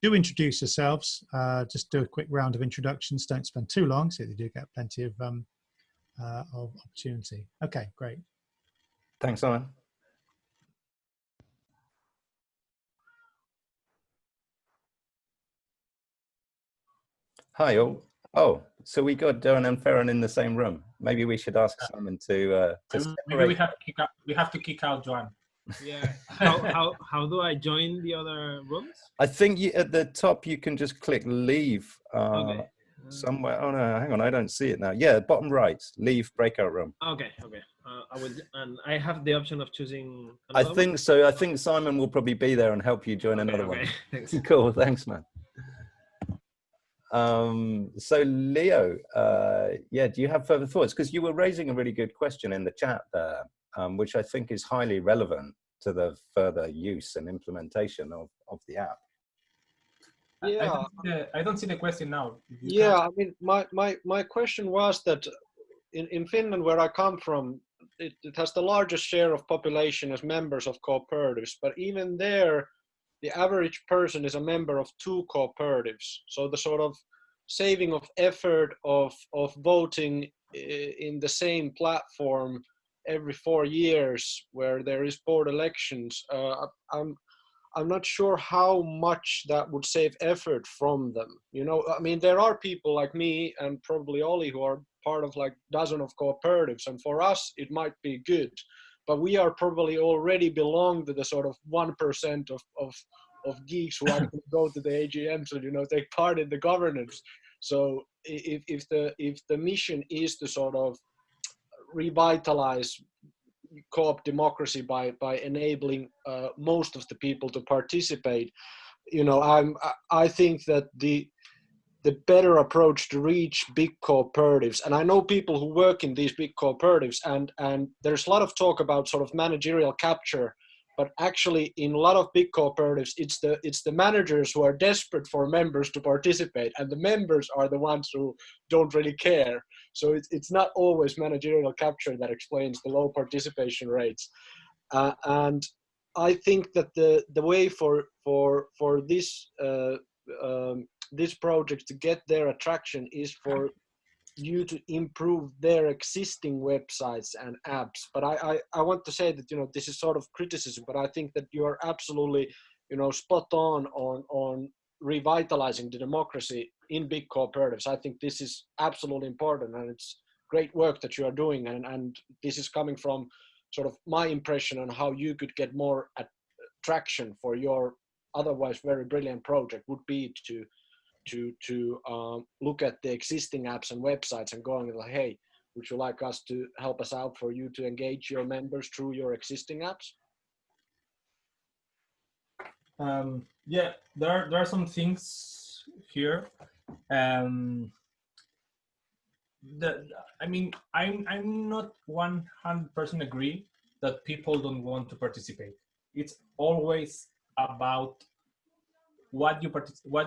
Do introduce yourselves. Just do a quick round of introductions. Don't spend too long, so you do get plenty of opportunity. Okay, great. Thanks, Simon. Hi all. Oh, so we got Darren and Ferran in the same room. Maybe we should ask Simon to maybe we have to kick out Joan. Yeah. How do I join the other rooms? I think at the top you can just click leave Okay. somewhere. Oh no, hang on, I don't see it now. Yeah, bottom right, leave breakout room. Okay. I will, and I have the option of choosing. I think so. I think Simon will probably be there and help you join another one. Thanks. Cool, thanks, man. So Leo, yeah, do you have further thoughts? Because you were raising a really good question in the chat there, which I think is highly relevant to the further use and implementation of the app. Yeah, I don't see the question now. Yeah, I mean, my question was that in Finland, where I come from, it has the largest share of population as members of cooperatives, but even there, the average person is a member of 2 cooperatives. So the sort of saving of effort of voting in the same platform every 4 years where there is board elections, I'm not sure how much that would save effort from them. You know, I mean, there are people like me and probably Ollie who are part of like a dozen of cooperatives, and for us it might be good, but we are probably already belong to the sort of 1% of geeks who actually go to the AGMs and, you know, take part in the governance. So if the mission is to sort of revitalize co-op democracy by enabling most of the people to participate, you know, I think that the better approach to reach big cooperatives, and I know people who work in these big cooperatives, and there's a lot of talk about sort of managerial capture, but actually in a lot of big cooperatives, it's the managers who are desperate for members to participate, and the members are the ones who don't really care. So it's not always managerial capture that explains the low participation rates. And I think that the way for this this project to get their attraction is for you to improve their existing websites and apps. But I want to say that, you know, this is sort of criticism, but I think that you are absolutely, you know, spot on revitalizing the democracy in big cooperatives. I think this is absolutely important, and it's great work that you are doing. And this is coming from sort of my impression on how you could get more traction for your otherwise very brilliant project would be to look at the existing apps and websites and going like, hey, would you like us to help us out for you to engage your members through your existing apps? Yeah, there are some things here. I mean, I'm not 100% agree that people don't want to participate. It's always about what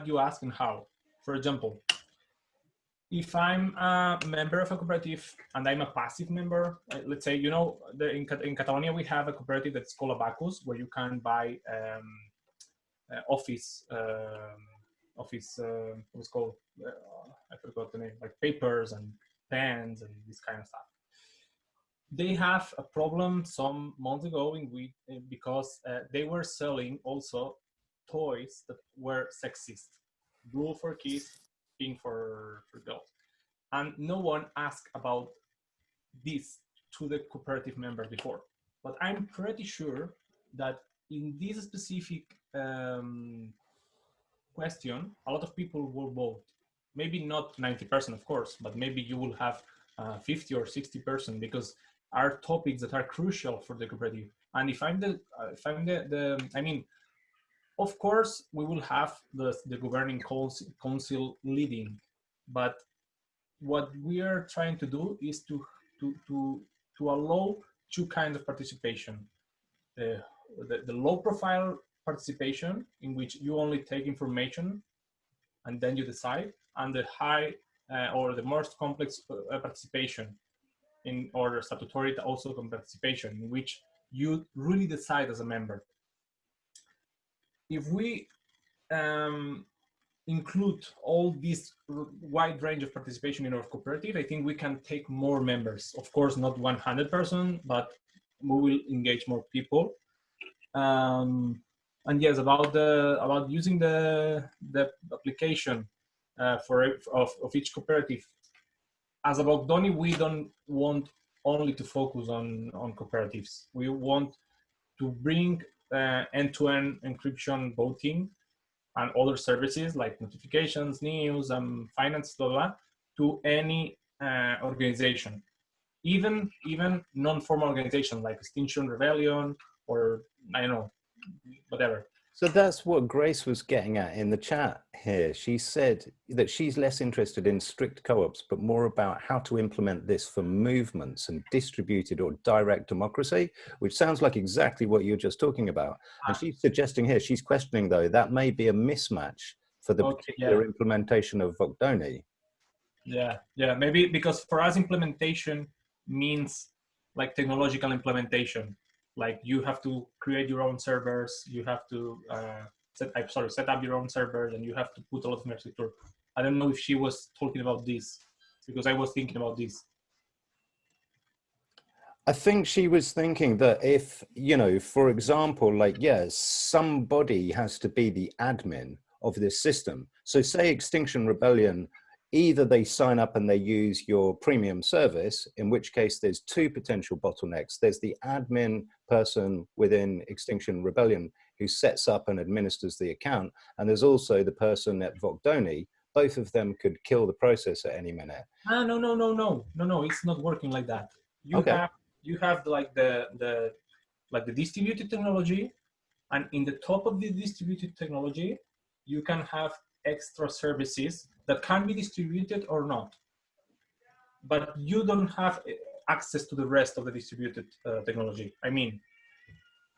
you ask and how. For example, if I'm a member of a cooperative and I'm a passive member, let's say, you know, in Catalonia we have a cooperative that's called Abacus, where you can buy office what's called, I forgot the name, like papers and pens and this kind of stuff. They have a problem some months ago because they were selling also toys that were sexist, blue for kids, pink for girls, and no one asked about this to the cooperative members before. But I'm pretty sure that in this specific question, a lot of people will vote. Maybe not 90%, of course, but maybe you will have 50 or 60%, because are topics that are crucial for the cooperative. And if I'm I mean, of course, we will have the governing council leading, but what we are trying to do is to allow two kinds of participation: the low profile participation, in which you only take information and then you decide, and the high or the most complex participation, or statutory also participation, in which you really decide as a member. If we include all this wide range of participation in our cooperative, I think we can take more members. Of course, not 100%, but we will engage more people. And yes, about using the application of each cooperative. As a Vocdoni, we don't want only to focus on cooperatives. We want to bring end-to-end encryption, voting, and other services like notifications, news, finance, blah, blah, to any organization, even non-formal organizations like Extinction Rebellion, or I don't know, whatever. So that's what Grace was getting at in the chat here. She said that she's less interested in strict co-ops, but more about how to implement this for movements and distributed or direct democracy, which sounds like exactly what you're just talking about. And she's suggesting here, she's questioning though, that may be a mismatch for the particular implementation of Vocdoni. Yeah, maybe because for us implementation means like technological implementation. Like you have to create your own servers, you have to set up your own servers, and you have to put a lot of infrastructure. I don't know if she was talking about this, because I was thinking about this. I think she was thinking that if, you know, for example, like, yes, somebody has to be the admin of this system. So say Extinction Rebellion, either they sign up and they use your premium service, in which case there's two potential bottlenecks. There's the admin person within Extinction Rebellion who sets up and administers the account. And there's also the person at Vocdoni. Both of them could kill the process at any minute. No, it's not working like that. You have like the distributed technology, and in the top of the distributed technology, you can have extra services that can be distributed or not, but you don't have access to the rest of the distributed technology. I mean,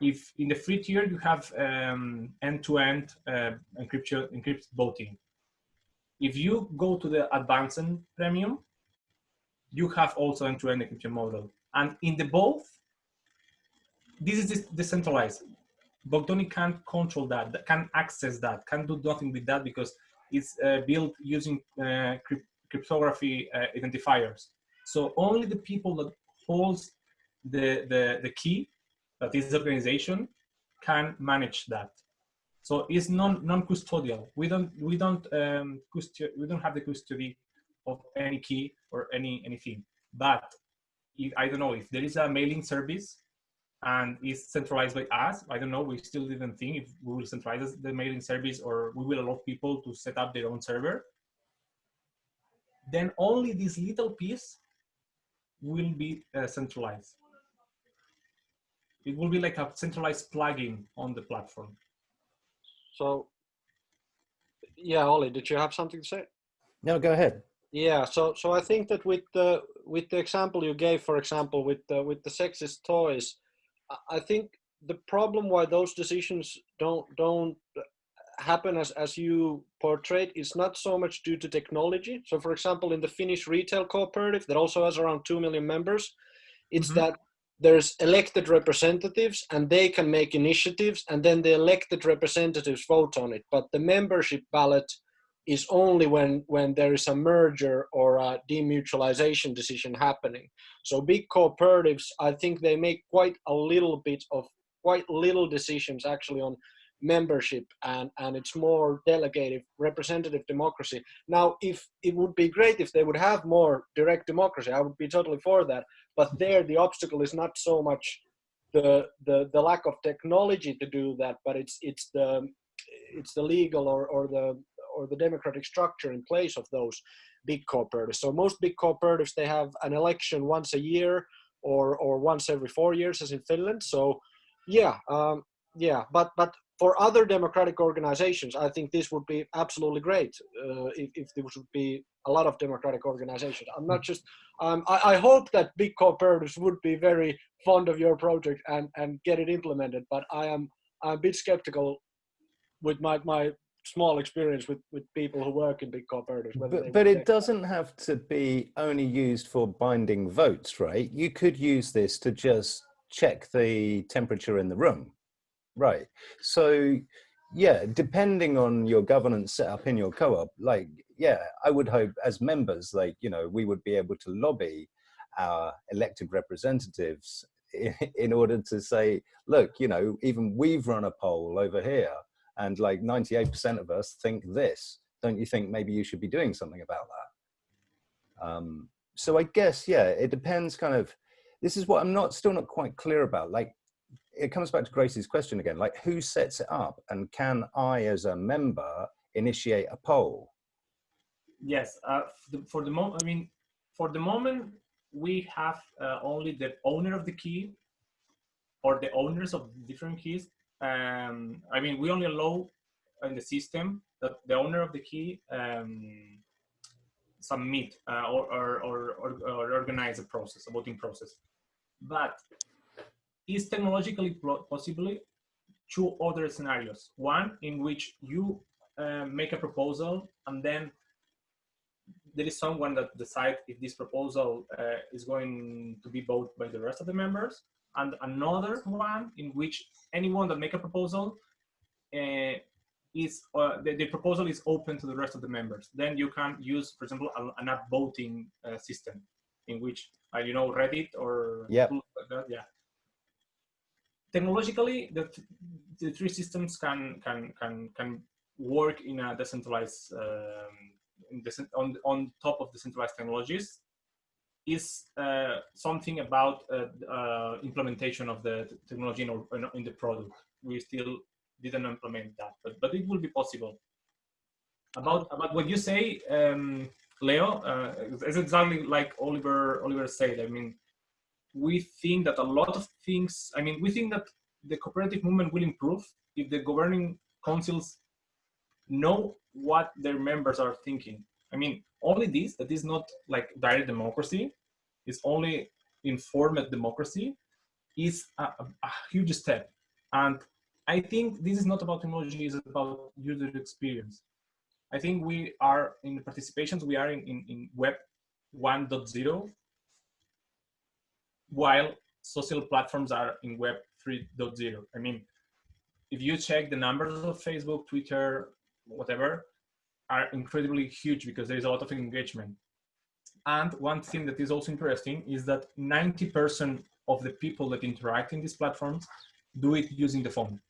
if in the free tier you have end-to-end encrypted voting, if you go to the advanced and premium, you have also end-to-end encryption model. And in the both, this is decentralized. Vocdoni can't control that, can't access that, can't do nothing with that because it's built using cryptography identifiers. So only the people that holds the key, that is the organization, can manage that. So it's non-custodial. We don't have the custody of any key or anything. But if, I don't know, if there is a mailing service and it's centralized by us, I don't know, we still didn't think if we will centralize the mailing service or we will allow people to set up their own server, then only this little piece will be centralized. It will be like a centralized plugin on the platform. So, yeah, Ollie, did you have something to say? No, go ahead. Yeah, so I think that with the example you gave, for example, with the sexist toys, I think the problem why those decisions don't happen as you portrayed is not so much due to technology. So, for example, in the Finnish retail cooperative that also has around 2 million members, it's that there's elected representatives and they can make initiatives and then the elected representatives vote on it. But the membership ballot is only when there is a merger or a demutualization decision happening. So big cooperatives, I think they make quite little decisions actually on membership, and it's more delegative representative democracy. Now, if it would be great if they would have more direct democracy, I would be totally for that. But there, the obstacle is not so much the lack of technology to do that, but it's the legal or the democratic structure in place of those big cooperatives. So most big cooperatives, they have an election once a year or once every 4 years, as in Finland. So yeah, but for other democratic organizations, I think this would be absolutely great if there would be a lot of democratic organizations. I'm not just, I hope that big cooperatives would be very fond of your project and get it implemented, but I'm a bit skeptical with my small experience with people who work in big cooperatives. But it doesn't have to be only used for binding votes, right? You could use this to just check the temperature in the room. Right. So, yeah, depending on your governance setup in your co-op, like, yeah, I would hope as members, like, you know, we would be able to lobby our elected representatives in order to say, look, you know, even we've run a poll over here and like 98% of us think this. Don't you think maybe you should be doing something about that? So I guess, yeah, it depends kind of, this is what I'm still not quite clear about. Like, it comes back to Grace's question again, like who sets it up and can I as a member initiate a poll? Yes, for the moment we have only the owner of the key or the owners of different keys. I mean, we only allow in the system that the owner of the key submit or organize a process, a voting process. But is technologically possibly two other scenarios. One in which you make a proposal and then there is someone that decides if this proposal is going to be voted by the rest of the members, and another one in which anyone that make a proposal is the proposal is open to the rest of the members. Then you can use, for example, an app voting system in which you know, Reddit or tools like that. Yeah. Technologically, the three systems can work in a decentralized on top of decentralized technologies. Is something about implementation of the technology in the product. We still didn't implement that, but it will be possible. About what you say, Leo, it's exactly like Oliver said. I mean, we think that a lot of things, I mean, we think that the cooperative movement will improve if the governing councils know what their members are thinking. I mean, only this, that is not like direct democracy, is only informed democracy, is a huge step. And I think this is not about technology, it's about user experience. I think we are in the participations, we are in Web 1.0, while social platforms are in Web 3.0. I mean, if you check the numbers of Facebook, Twitter, whatever, are incredibly huge because there is a lot of engagement. And one thing that is also interesting is that 90% of the people that interact in these platforms do it using the phone.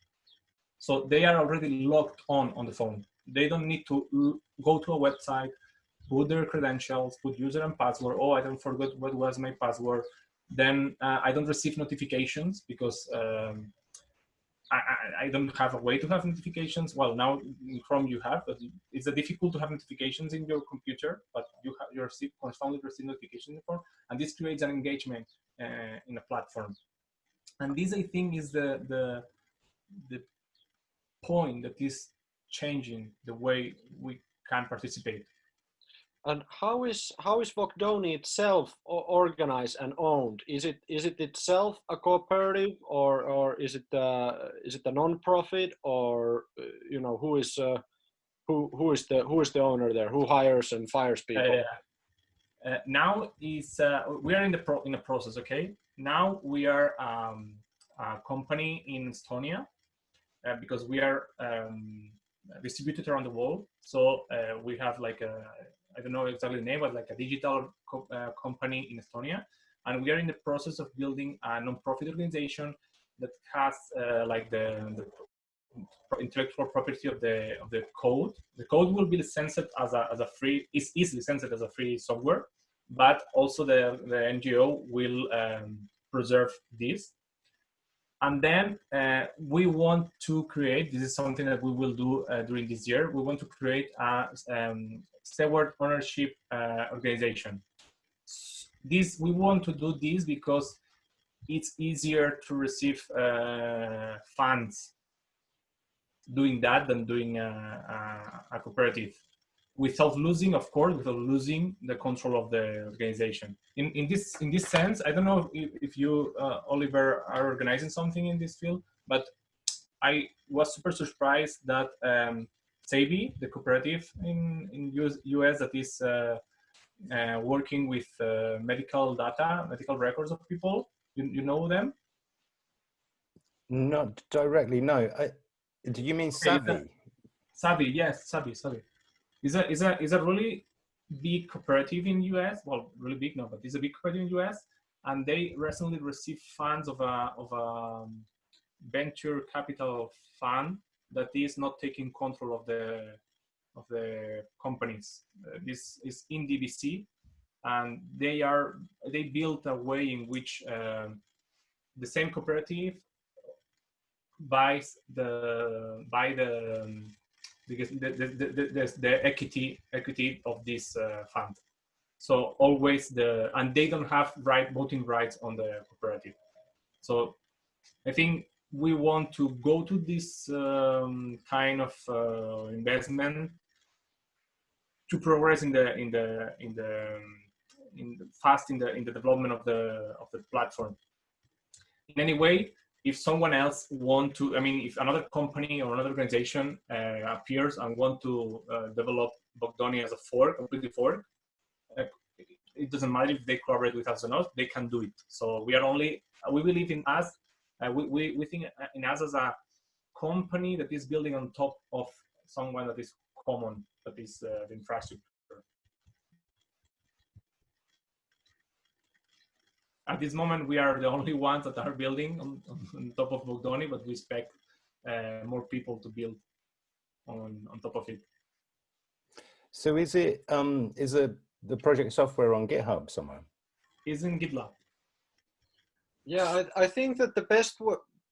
So they are already logged on the phone. They don't need to go to a website, put their credentials, put user and password. Oh, I don't forget what was my password. Then I don't receive notifications because I don't have a way to have notifications. Well, now in Chrome you have, but it's difficult to have notifications in your computer, but you constantly receive notifications in the phone, and this creates an engagement in a platform. And this, I think, is the point that is changing the way we can participate. And how is Vocdoni itself organized and owned? Is it itself a cooperative, or is it a non-profit, or you know, who is the owner there? Who hires and fires people? Now is we are in the process. Okay, now we are a company in Estonia because we are distributed around the world. So we have like I don't know exactly the name, but like a digital company in Estonia. And we are in the process of building a non-profit organization that has like the intellectual property of the code. The code will be licensed as a free, is licensed as a free software, but also the NGO will preserve this. And then we want to create, this is something that we will do during this year, we want to create a steward ownership organization. We want to do this because it's easier to receive funds doing that than doing a cooperative, without losing, of course, without losing the control of the organization. In this sense, I don't know if you, Oliver, are organizing something in this field, but I was super surprised that SAVI, the cooperative in US that is working with medical data, medical records of people, you know them? Not directly, no. Do you mean SAVI? SAVI, yes, SAVI. Is a really big cooperative in US. Well, really big, no, but it's a big cooperative in US, and they recently received funds of a venture capital fund that is not taking control of the companies. This is in DBC, and they built a way in which the same cooperative buys the equity of this fund. So always and they don't have voting rights on the cooperative. So I think we want to go to this kind of investment to progress in the development of the platform. In any way, if someone else want to, I mean, if another company or another organization appears and want to develop Vocdoni as a fork, completely fork, it doesn't matter if they collaborate with us or not, they can do it. So we believe in us, we think in us as a company that is building on top of someone that is common, that is the infrastructure. At this moment, we are the only ones that are building on top of Vocdoni, but we expect more people to build on top of it. So is the project software on GitHub somewhere? It's in GitLab. Yeah, I think that the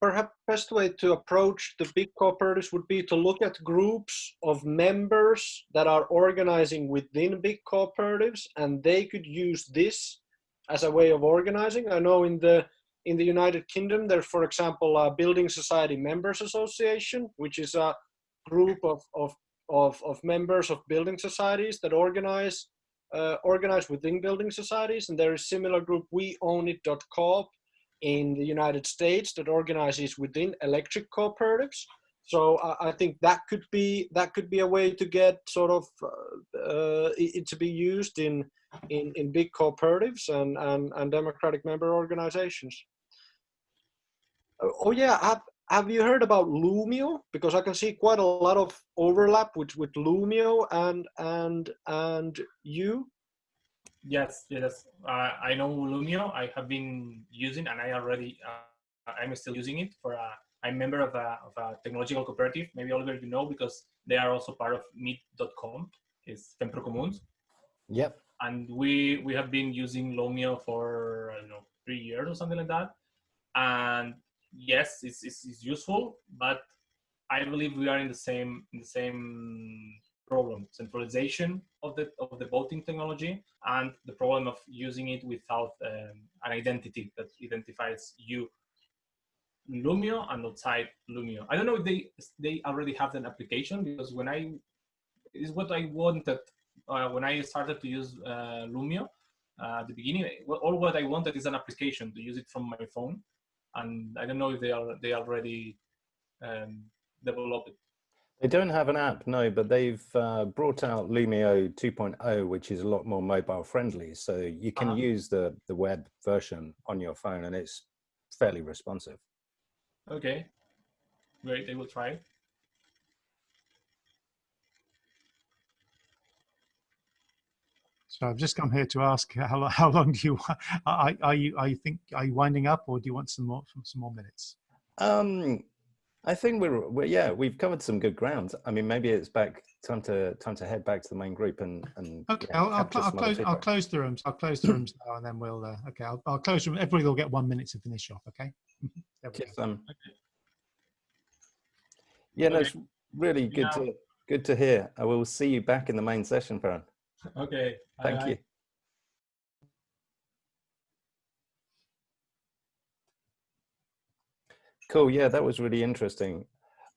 perhaps best way to approach the big cooperatives would be to look at groups of members that are organizing within big cooperatives, and they could use this as a way of organizing. I know in the United Kingdom, there's, for example, a Building Society Members Association, which is a group of members of building societies that organize within building societies. And there is a similar group, weownit.coop, in the United States that organizes within electric cooperatives. So I think that could be a way to get sort of it to be used in big cooperatives and democratic member organizations. Oh yeah, have you heard about Lumio? Because I can see quite a lot of overlap with Lumio and you. Yes, yes. I know Lumio. I have been using, and I'm still using it for. I'm a member of a technological cooperative. Maybe Oliver, you know, because they are also part of meet.com. It's Fempro Comuns. Yep. And we have been using Lumio for, I don't know, 3 years or something like that. And yes, it's useful, but I believe we are in the same problem: centralization of the voting technology, and the problem of using it without an identity that identifies you, Lumio, and outside Lumio. I don't know if they already have an application, because is what I wanted when I started to use Lumio at the beginning. All what I wanted is an application to use it from my phone, and I don't know if they already developed it. They don't have an app, no, but they've brought out Lumio 2.0, which is a lot more mobile friendly. So you can use the web version on your phone, and it's fairly responsive. Okay, great. I will try it. So I've just come here to ask how long do you are you winding up, or do you want some more minutes? I think we've covered some good ground. I mean, maybe it's time to head back to the main group and okay. Yeah, I'll close the rooms. I'll close the rooms now, and then we'll okay. I'll close them. Everybody will get 1 minute to finish off. Okay. Yeah, no, it's really good to hear. I will see you back in the main session, Ferran. Okay. Thank you. Cool. Yeah, that was really interesting.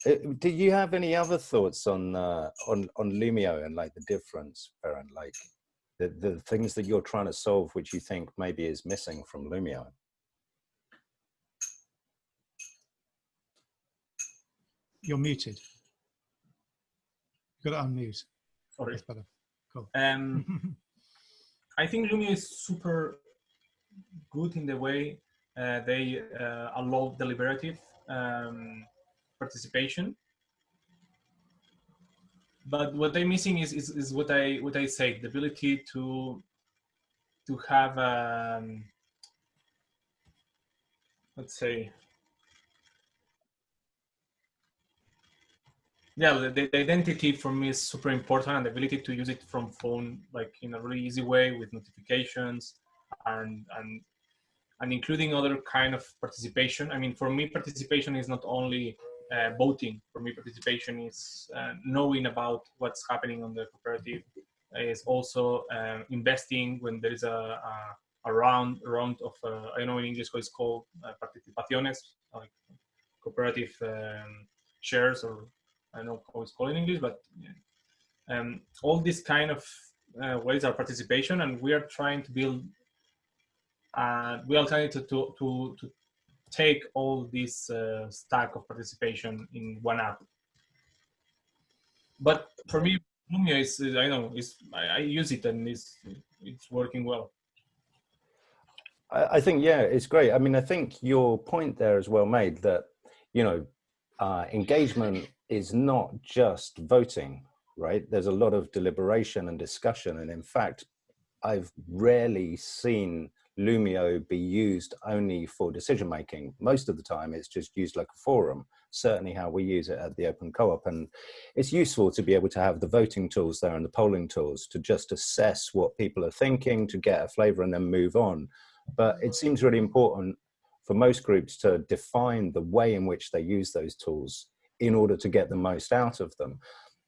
Do you have any other thoughts on Lumio and like the difference, Ferran? Like the things that you're trying to solve, which you think maybe is missing from Lumio? You're muted. You've got to unmute. Sorry. That's better. Cool. I think Lumio is super good in the way they allow deliberative participation. But what they're missing is what I say, the ability to have let's say, yeah, the identity for me is super important, and the ability to use it from phone, like in a really easy way with notifications and including other kind of participation. I mean, for me, participation is not only voting. For me, participation is knowing about what's happening on the cooperative. Is also investing when there is a round of I don't know in English what it's called participaciones, like cooperative shares, or I don't know how it's called in English, but all these kind of ways are participation, and we are trying to build. We are trying to take all this stack of participation in one app. But for me, Lumio is I know I use it, and it's working well. I think, yeah, it's great. I mean, I think your point there is well made, that, you know, engagement is not just voting, right? There's a lot of deliberation and discussion. And in fact, I've rarely seen Lumio be used only for decision making. Most of the time it's just used like a forum, certainly how we use it at the Open Co-op. And it's useful to be able to have the voting tools there and the polling tools to just assess what people are thinking, to get a flavor and then move on. But it seems really important for most groups to define the way in which they use those tools in order to get the most out of them.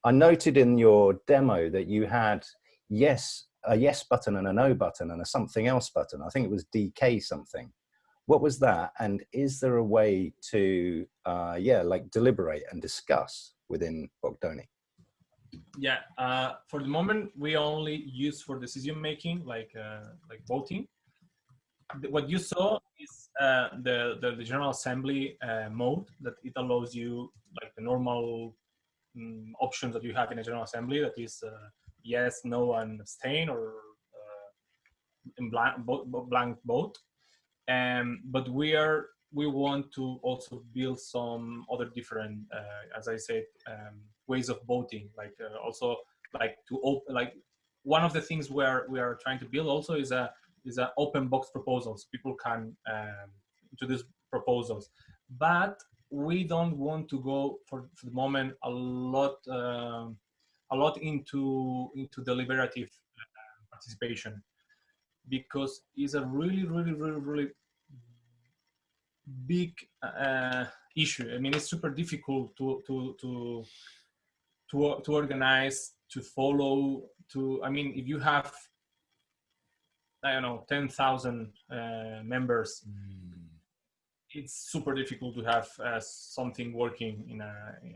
I noted in your demo that you had a yes button and a no button and a something else button. I think it was DK something. What was that? And is there a way to, like deliberate and discuss within Vocdoni? Yeah, for the moment, we only use for decision making, like voting. What you saw is the General Assembly mode, that it allows you like the normal options that you have in a General Assembly, that is yes, no, and abstain, or in blank vote. But we are we want to also build some other different, as I said, ways of voting. Like also like to open, like one of the things where we are trying to build also is a open box proposals. People can introduce proposals, but we don't want to go for the moment a lot into deliberative participation, because it's a really big issue. I mean, it's super difficult to organize, to follow. I mean, if you have, I don't know, 10,000 members, it's super difficult to have something working in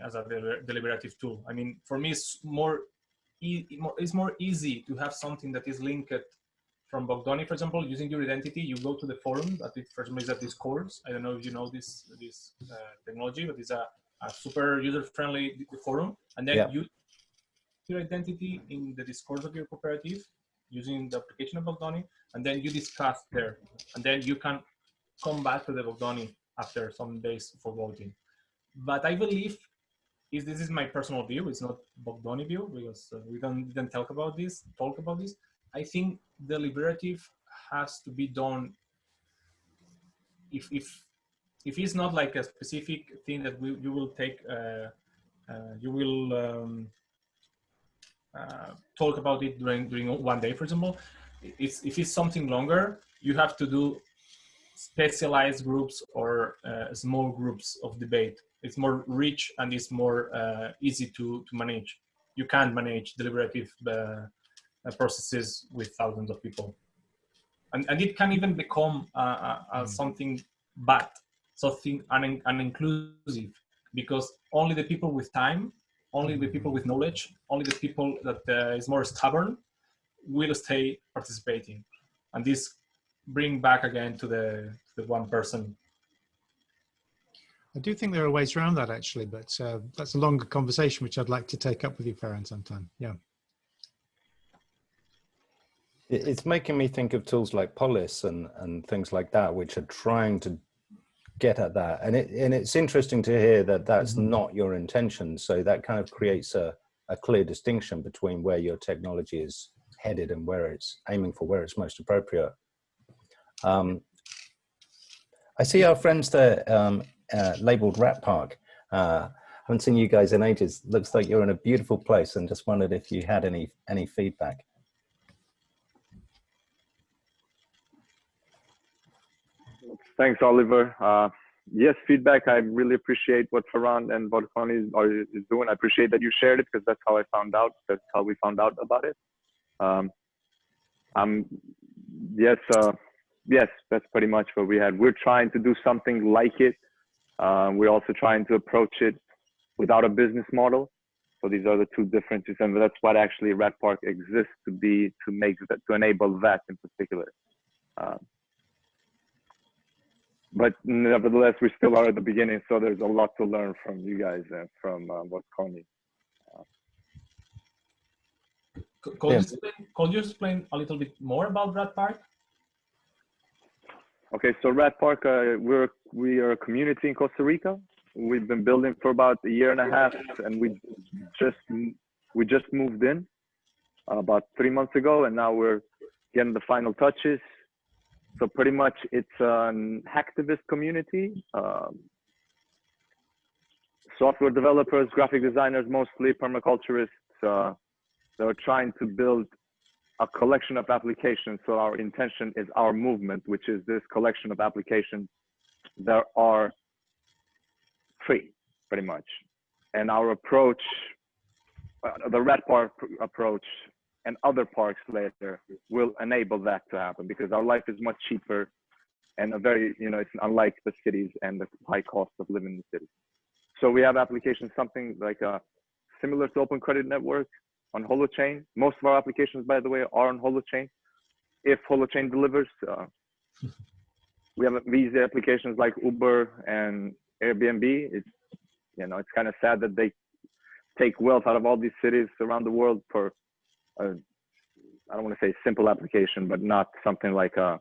as a deliberative tool. I mean, for me, it's more easy to have something that is linked from Vocdoni, for example, using your identity. You go to the forum, that it, for example, is at Discourse. I don't know if you know this technology, but it's a super user-friendly forum. And then you your identity in the Discourse of your cooperative using the application of Vocdoni, and then you discuss there. And then you can come back to the Vocdoni after some days for voting. But I believe, if this is my personal view, it's not Vocdoni view, because we didn't talk about this. I think deliberative has to be done if it's not like a specific thing that you will take, you will talk about it during one day, for example. If it's something longer, you have to do specialized groups or small groups of debate. It's more rich and it's more easy to manage. You can't manage deliberative processes with thousands of people. And it can even become something bad, something uninclusive, because only the people with time, only the people with knowledge, only the people that is more stubborn will stay participating. And this bring back again to the one person. I do think there are ways around that, actually, but that's a longer conversation, which I'd like to take up with you, Ferran, sometime. Yeah. It's making me think of tools like Polis and things like that, which are trying to get at that. And it's interesting to hear that that's not your intention. So that kind of creates a clear distinction between where your technology is headed and where it's aiming for, where it's most appropriate. I see our friends there labeled Rat Park. Haven't seen you guys in ages. Looks like you're in a beautiful place, and just wondered if you had any feedback. Thanks, Oliver. Yes, feedback. I really appreciate what Ferran and Vocdoni is doing. I appreciate that you shared it, because that's how I found out. That's how we found out about it. Yes, that's pretty much what we had. We're trying to do something like it. We're also trying to approach it without a business model. So these are the two differences, and that's what actually Rat Park exists to be, to enable that in particular. But nevertheless, we still are at the beginning, so there's a lot to learn from you guys and from Vocdoni. Could you explain a little bit more about Rat Park? Okay, so Rat Park, we are a community in Costa Rica. We've been building for about a year and a half, and we just moved in about 3 months ago, and now we're getting the final touches. So pretty much it's an hacktivist community, software developers, graphic designers, mostly permaculturists. They're trying to build a collection of applications. So our intention is our movement, which is this collection of applications that are free, pretty much. And our approach, the Rat Park approach, and other parks later will enable that to happen, because our life is much cheaper and it's unlike the cities and the high cost of living in the cities. So we have applications, something like similar to Open Credit Network on Holochain. Most of our applications, by the way, are on Holochain. If Holochain delivers, we have these applications like Uber and Airbnb. It's kind of sad that they take wealth out of all these cities around the world for I don't want to say simple application, but not something like a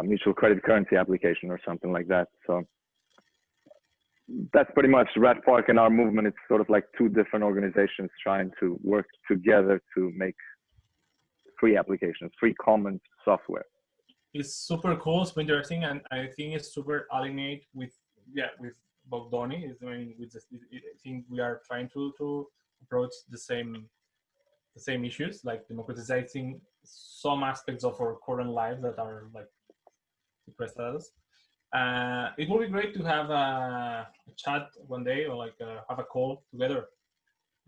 mutual credit currency application or something like that. So that's pretty much Red Park and our movement. It's sort of like two different organizations trying to work together to make free applications, free common software. It's super cool, super interesting, and I think it's super aligned with Vocdoni. I think we are trying to approach the same issues, like democratizing some aspects of our current lives that are like suppressed us. It would be great to have a chat one day, or like have a call together.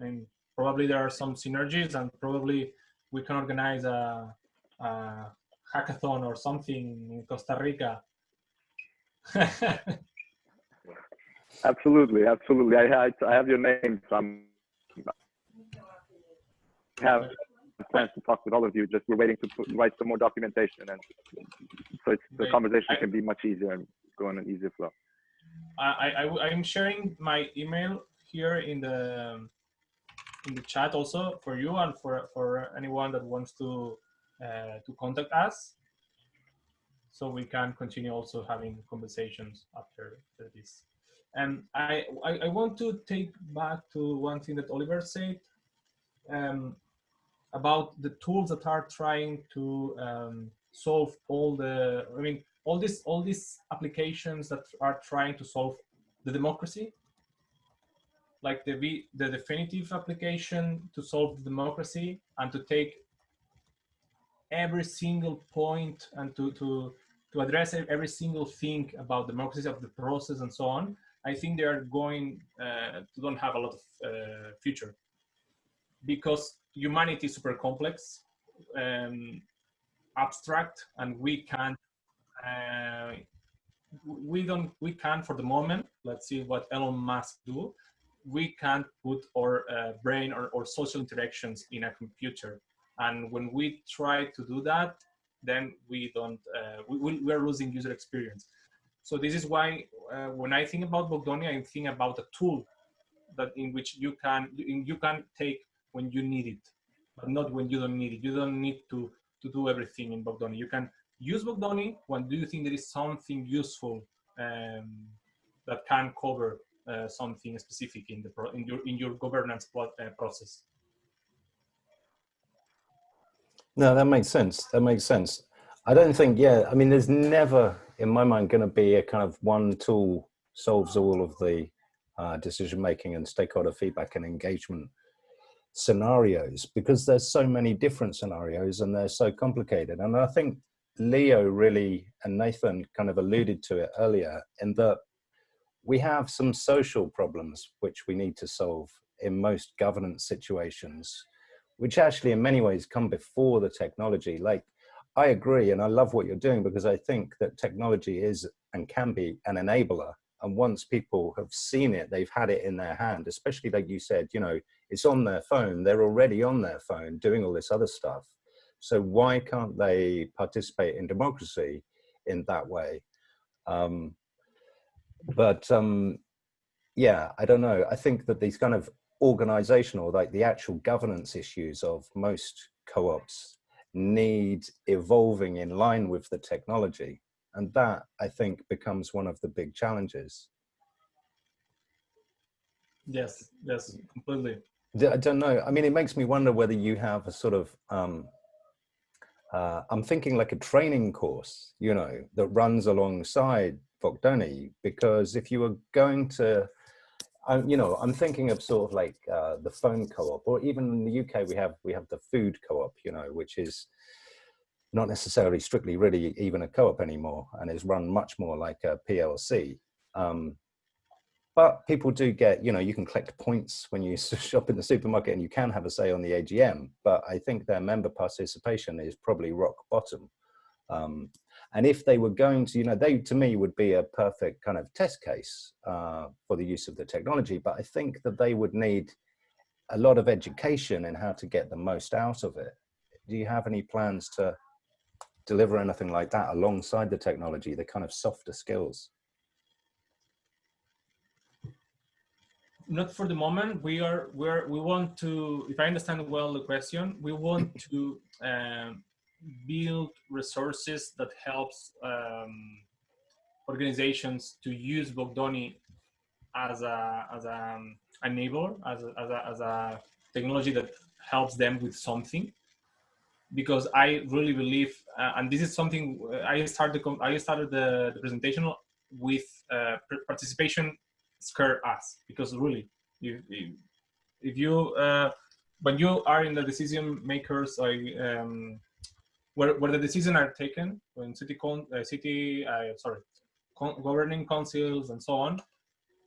And probably there are some synergies, and probably we can organize a hackathon or something in Costa Rica. Absolutely. I have your name. So I have plans to talk with all of you. Just we're waiting to write some more documentation, and so the conversation can be much easier and go on an easier flow. I'm sharing my email here in the chat also for you and for anyone that wants to contact us, so we can continue also having conversations after this. And I want to take back to one thing that Oliver said about the tools that are trying to solve all these applications that are trying to solve the democracy, like the definitive application to solve the democracy and to take every single point and to address every single thing about democracy, of the process and so on. I think they are going to don't have a lot of future, because humanity is super complex, abstract, and we can't for the moment. Let's see what Elon Musk do. We can't put our brain or social interactions in a computer, and when we try to do that, then we don't we're losing user experience. So this is why when I think about Vocdoni, I think about a tool that in which you can take when you need it, but not when you don't need it. You don't need to do everything in Vocdoni. You can use Vocdoni when do you think there is something useful that can cover something specific in your governance process. No, that makes sense. That makes sense. I don't think, I mean, there's never, in my mind, going to be a kind of one tool solves all of the decision-making and stakeholder feedback and engagement scenarios, because there's so many different scenarios and they're so complicated. And I think Leo really, and Nathan kind of alluded to it earlier, in that we have some social problems which we need to solve in most governance situations, which actually in many ways come before the technology. Like, I agree, and I love what you're doing, because I think that technology is and can be an enabler. And once people have seen it, they've had it in their hand, especially like you said, you know, it's on their phone, they're already on their phone doing all this other stuff. So why can't they participate in democracy in that way? Yeah, I don't know. I think that these kind of organizational, like the actual governance issues of most co-ops need evolving in line with the technology. And that, I think, becomes one of the big challenges. Yes, completely. I don't know. I mean, it makes me wonder whether you have a sort of, I'm thinking like a training course, you know, that runs alongside Vocdoni, because if you were going to, you know, I'm thinking of sort of like the phone co-op, or even in the UK, we have the food co-op, you know, which is not necessarily strictly really even a co-op anymore, and is run much more like a PLC. But people do get, you know, you can collect points when you shop in the supermarket, and you can have a say on the AGM, but I think their member participation is probably rock bottom. And if they were going to, you know, they to me would be a perfect kind of test case for the use of the technology, but I think that they would need a lot of education in how to get the most out of it. Do you have any plans to deliver anything like that alongside the technology, the kind of softer skills? Not for the moment. We want to, if I understand well the question, we want to build resources that helps organizations to use Vocdoni as a enabler, as a technology that helps them with something. Because I really believe, and this is something I started the presentation with, participation scare us, because really, if you when you are in the decision makers, where the decisions are taken, when governing councils and so on,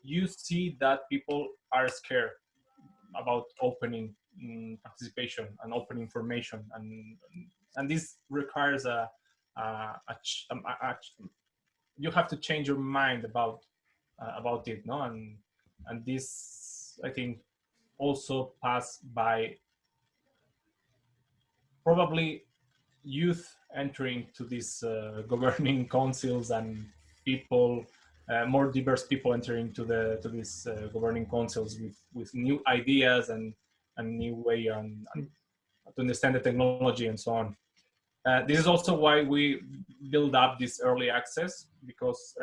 you see that people are scared about opening participation and open information, and this requires you have to change your mind about it, no? And this, I think, also pass by probably youth entering to these governing councils, and people, more diverse people entering to these governing councils with new ideas and new way and to understand the technology and so on. This is also why we build up this early access, because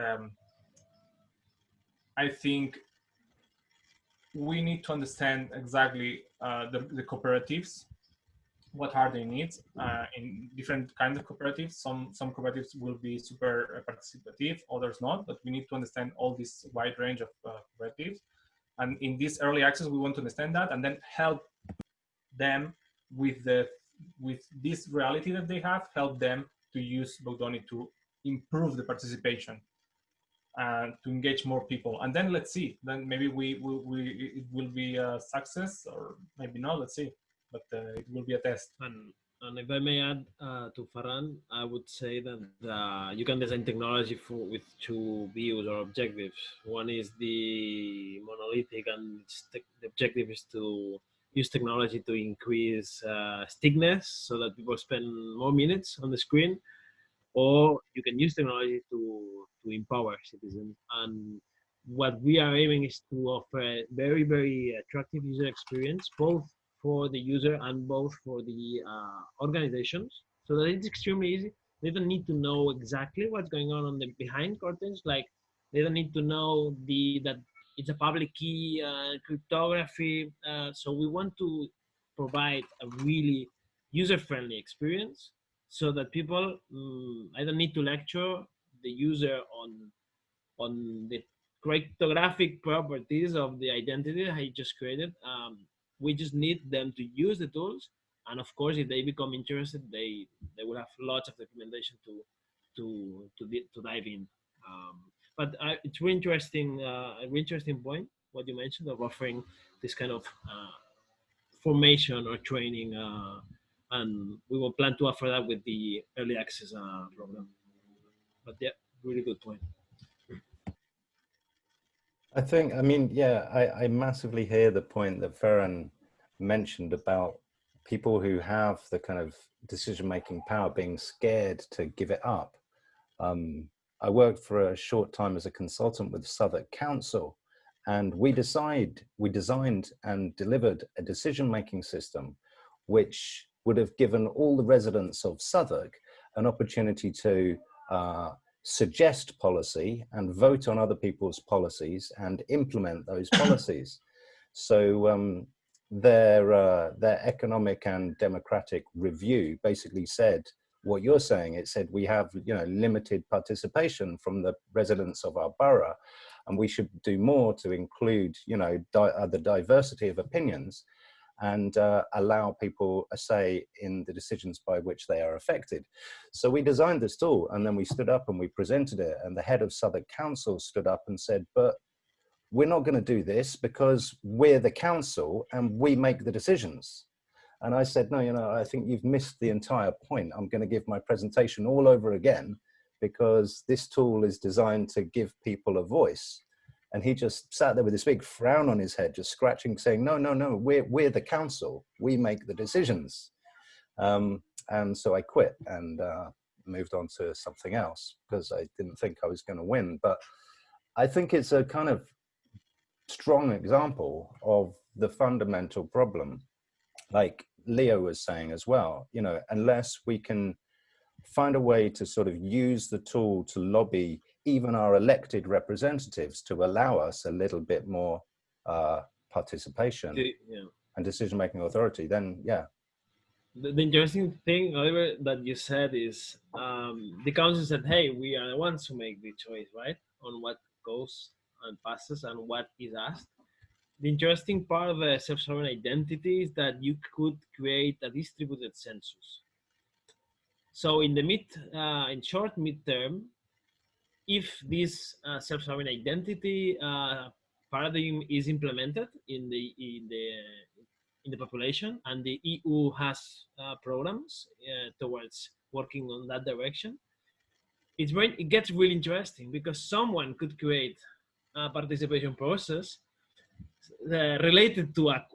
I think we need to understand exactly the cooperatives, what are their needs in different kinds of cooperatives. Some cooperatives will be super participative, others not, but we need to understand all this wide range of cooperatives. And in this early access, we want to understand that and then help them with this reality that they have, help them to use Vocdoni to improve the participation and to engage more people. And then let's see, then maybe it will be a success, or maybe not, let's see. But it will be a test. And if I may add to Ferran, I would say that you can design technology with two views or objectives. One is the monolithic, and the objective is to use technology to increase stickiness so that people spend more minutes on the screen, or you can use technology to empower citizens. And what we are aiming is to offer a very, very attractive user experience, both for the user and both for the organizations, so that it's extremely easy. They don't need to know exactly what's going on the behind curtains. Like, they don't need to know that it's a public key, cryptography. So we want to provide a really user-friendly experience, so that people, I don't need to lecture the user on the cryptographic properties of the identity I just created. We just need them to use the tools, and of course, if they become interested, they will have lots of documentation to dive in. But it's really interesting, a really interesting point what you mentioned of offering this kind of formation or training, and we will plan to offer that with the early access program. But yeah, really good point. I mean, yeah, I massively hear the point that Ferran mentioned about people who have the kind of decision-making power being scared to give it up. I worked for a short time as a consultant with Southwark Council, and we designed and delivered a decision-making system which would have given all the residents of Southwark an opportunity to suggest policy and vote on other people's policies and implement those policies. So their economic and democratic review basically said what you're saying. It said we have, you know, limited participation from the residents of our borough, and we should do more to include, you know, the diversity of opinions and allow people a say in the decisions by which they are affected. So we designed this tool, and then we stood up and we presented it, and the head of Southwark Council stood up and said, but we're not going to do this because we're the council and we make the decisions. And I said, no, you know, I think you've missed the entire point. I'm going to give my presentation all over again because this tool is designed to give people a voice. And he just sat there with this big frown on his head, just scratching, saying, no, no, no, we're the council. We make the decisions. And so I quit and moved on to something else because I didn't think I was going to win. But I think it's a kind of strong example of the fundamental problem. Like, Leo was saying as well, you know, unless we can find a way to sort of use the tool to lobby even our elected representatives to allow us a little bit more participation and decision-making authority, then yeah. The interesting thing, Oliver, that you said is the council said, hey, we are the ones who make the choice, right? On what goes and passes and what is asked. The interesting part of the self-sovereign identity is that you could create a distributed census. So in the in short midterm, if this self-sovereign identity paradigm is implemented in the population, and the EU has programs towards working on that direction, it gets really interesting, because someone could create a participation process related to a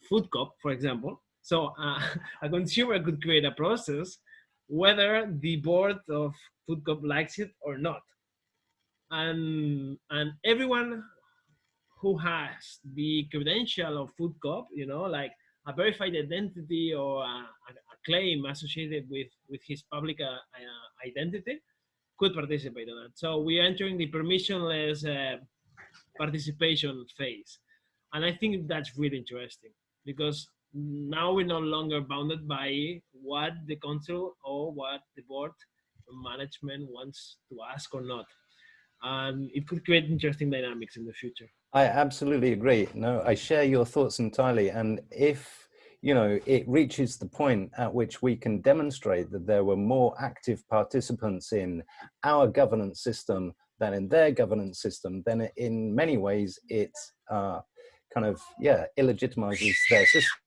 food cup, for example. So a consumer could create a process whether the board of food cup likes it or not, and everyone who has the credential of food cup, you know, like a verified identity or a claim associated with his public identity, could participate in that. So we are entering the permissionless participation phase. And I think that's really interesting, because now we're no longer bounded by what the council or what the board management wants to ask or not. And it could create interesting dynamics in the future. I absolutely agree. No, I share your thoughts entirely. And if, you know, it reaches the point at which we can demonstrate that there were more active participants in our governance system than in their governance system, then in many ways it kind of, yeah, illegitimizes their system.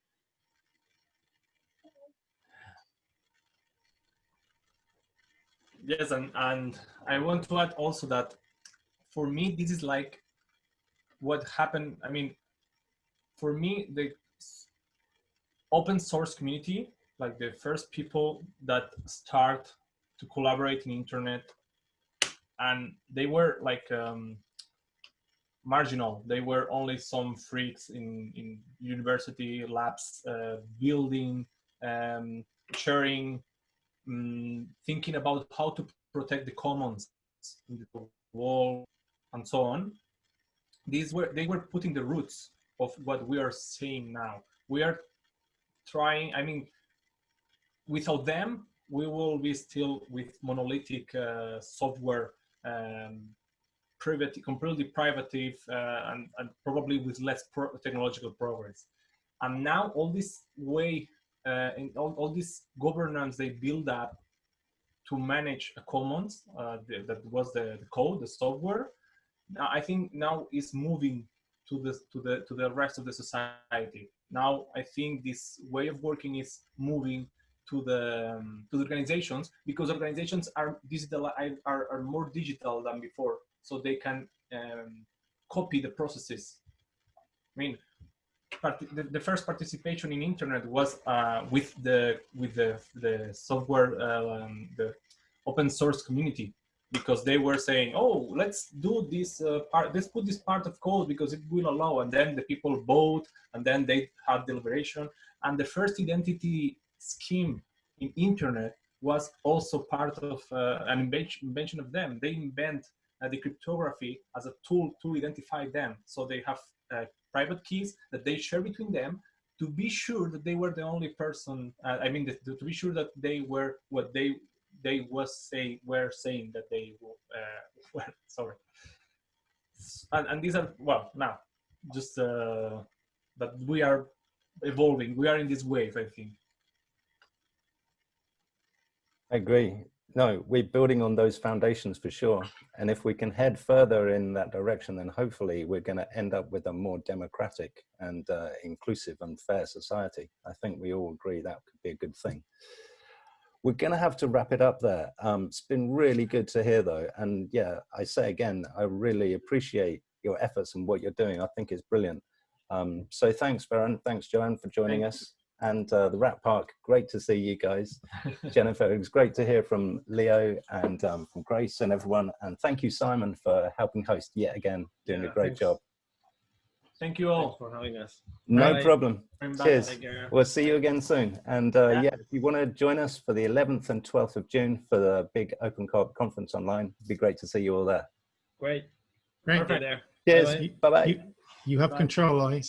Yes, and I want to add also that for me, this is like what happened. I mean, for me, the open source community, like the first people that start to collaborate in internet, and they were like marginal. They were only some freaks in university labs, building, sharing, thinking about how to protect the commons in the wall and so on. They were putting the roots of what we are saying now. We are trying, I mean, without them, we will be still with monolithic software, completely privative, and probably with less technological progress. And now all this way, in all this governance they build up to manage a commons, that was the code, the software. I think now is moving to the rest of the society. Now I think this way of working is moving to the organizations, because organizations are digital, are more digital than before, so they can copy the processes. I mean, the first participation in internet was with the software, the open source community, because they were saying, oh, let's do this part, let's put this part of code because it will allow, and then the people vote, and then they had deliberation. And the first identity scheme in internet was also part of an invention of them. They invent the cryptography as a tool to identify them. So they have private keys that they share between them to be sure that they were the only person, to be sure that they were what they were saying that they were, sorry. And these are, well, now, just that we are evolving. We are in this wave, I think. I agree. No, we're building on those foundations for sure. And if we can head further in that direction, then hopefully we're going to end up with a more democratic and inclusive and fair society. I think we all agree that could be a good thing. We're going to have to wrap it up there. It's been really good to hear though. And yeah, I say again, I really appreciate your efforts and what you're doing. I think it's brilliant. So thanks, Ferran. Thanks, Joanne, for joining us. And the Rat Park, great to see you guys. Jennifer, it was great to hear from Leo and from Grace and everyone. And thank you, Simon, for helping host yet again, doing a great job. Thank you Thanks all. for having us. No Bye. problem. I'm back. Cheers. Take care. We'll see you again soon. And Yeah. yeah, if you want to join us for the 11th and 12th of June for the big Open Co-op conference online, it'd be great to see you all there. Great. Great. Stay there. Cheers. Bye-bye. Bye-bye. You have Bye. control, Ollie.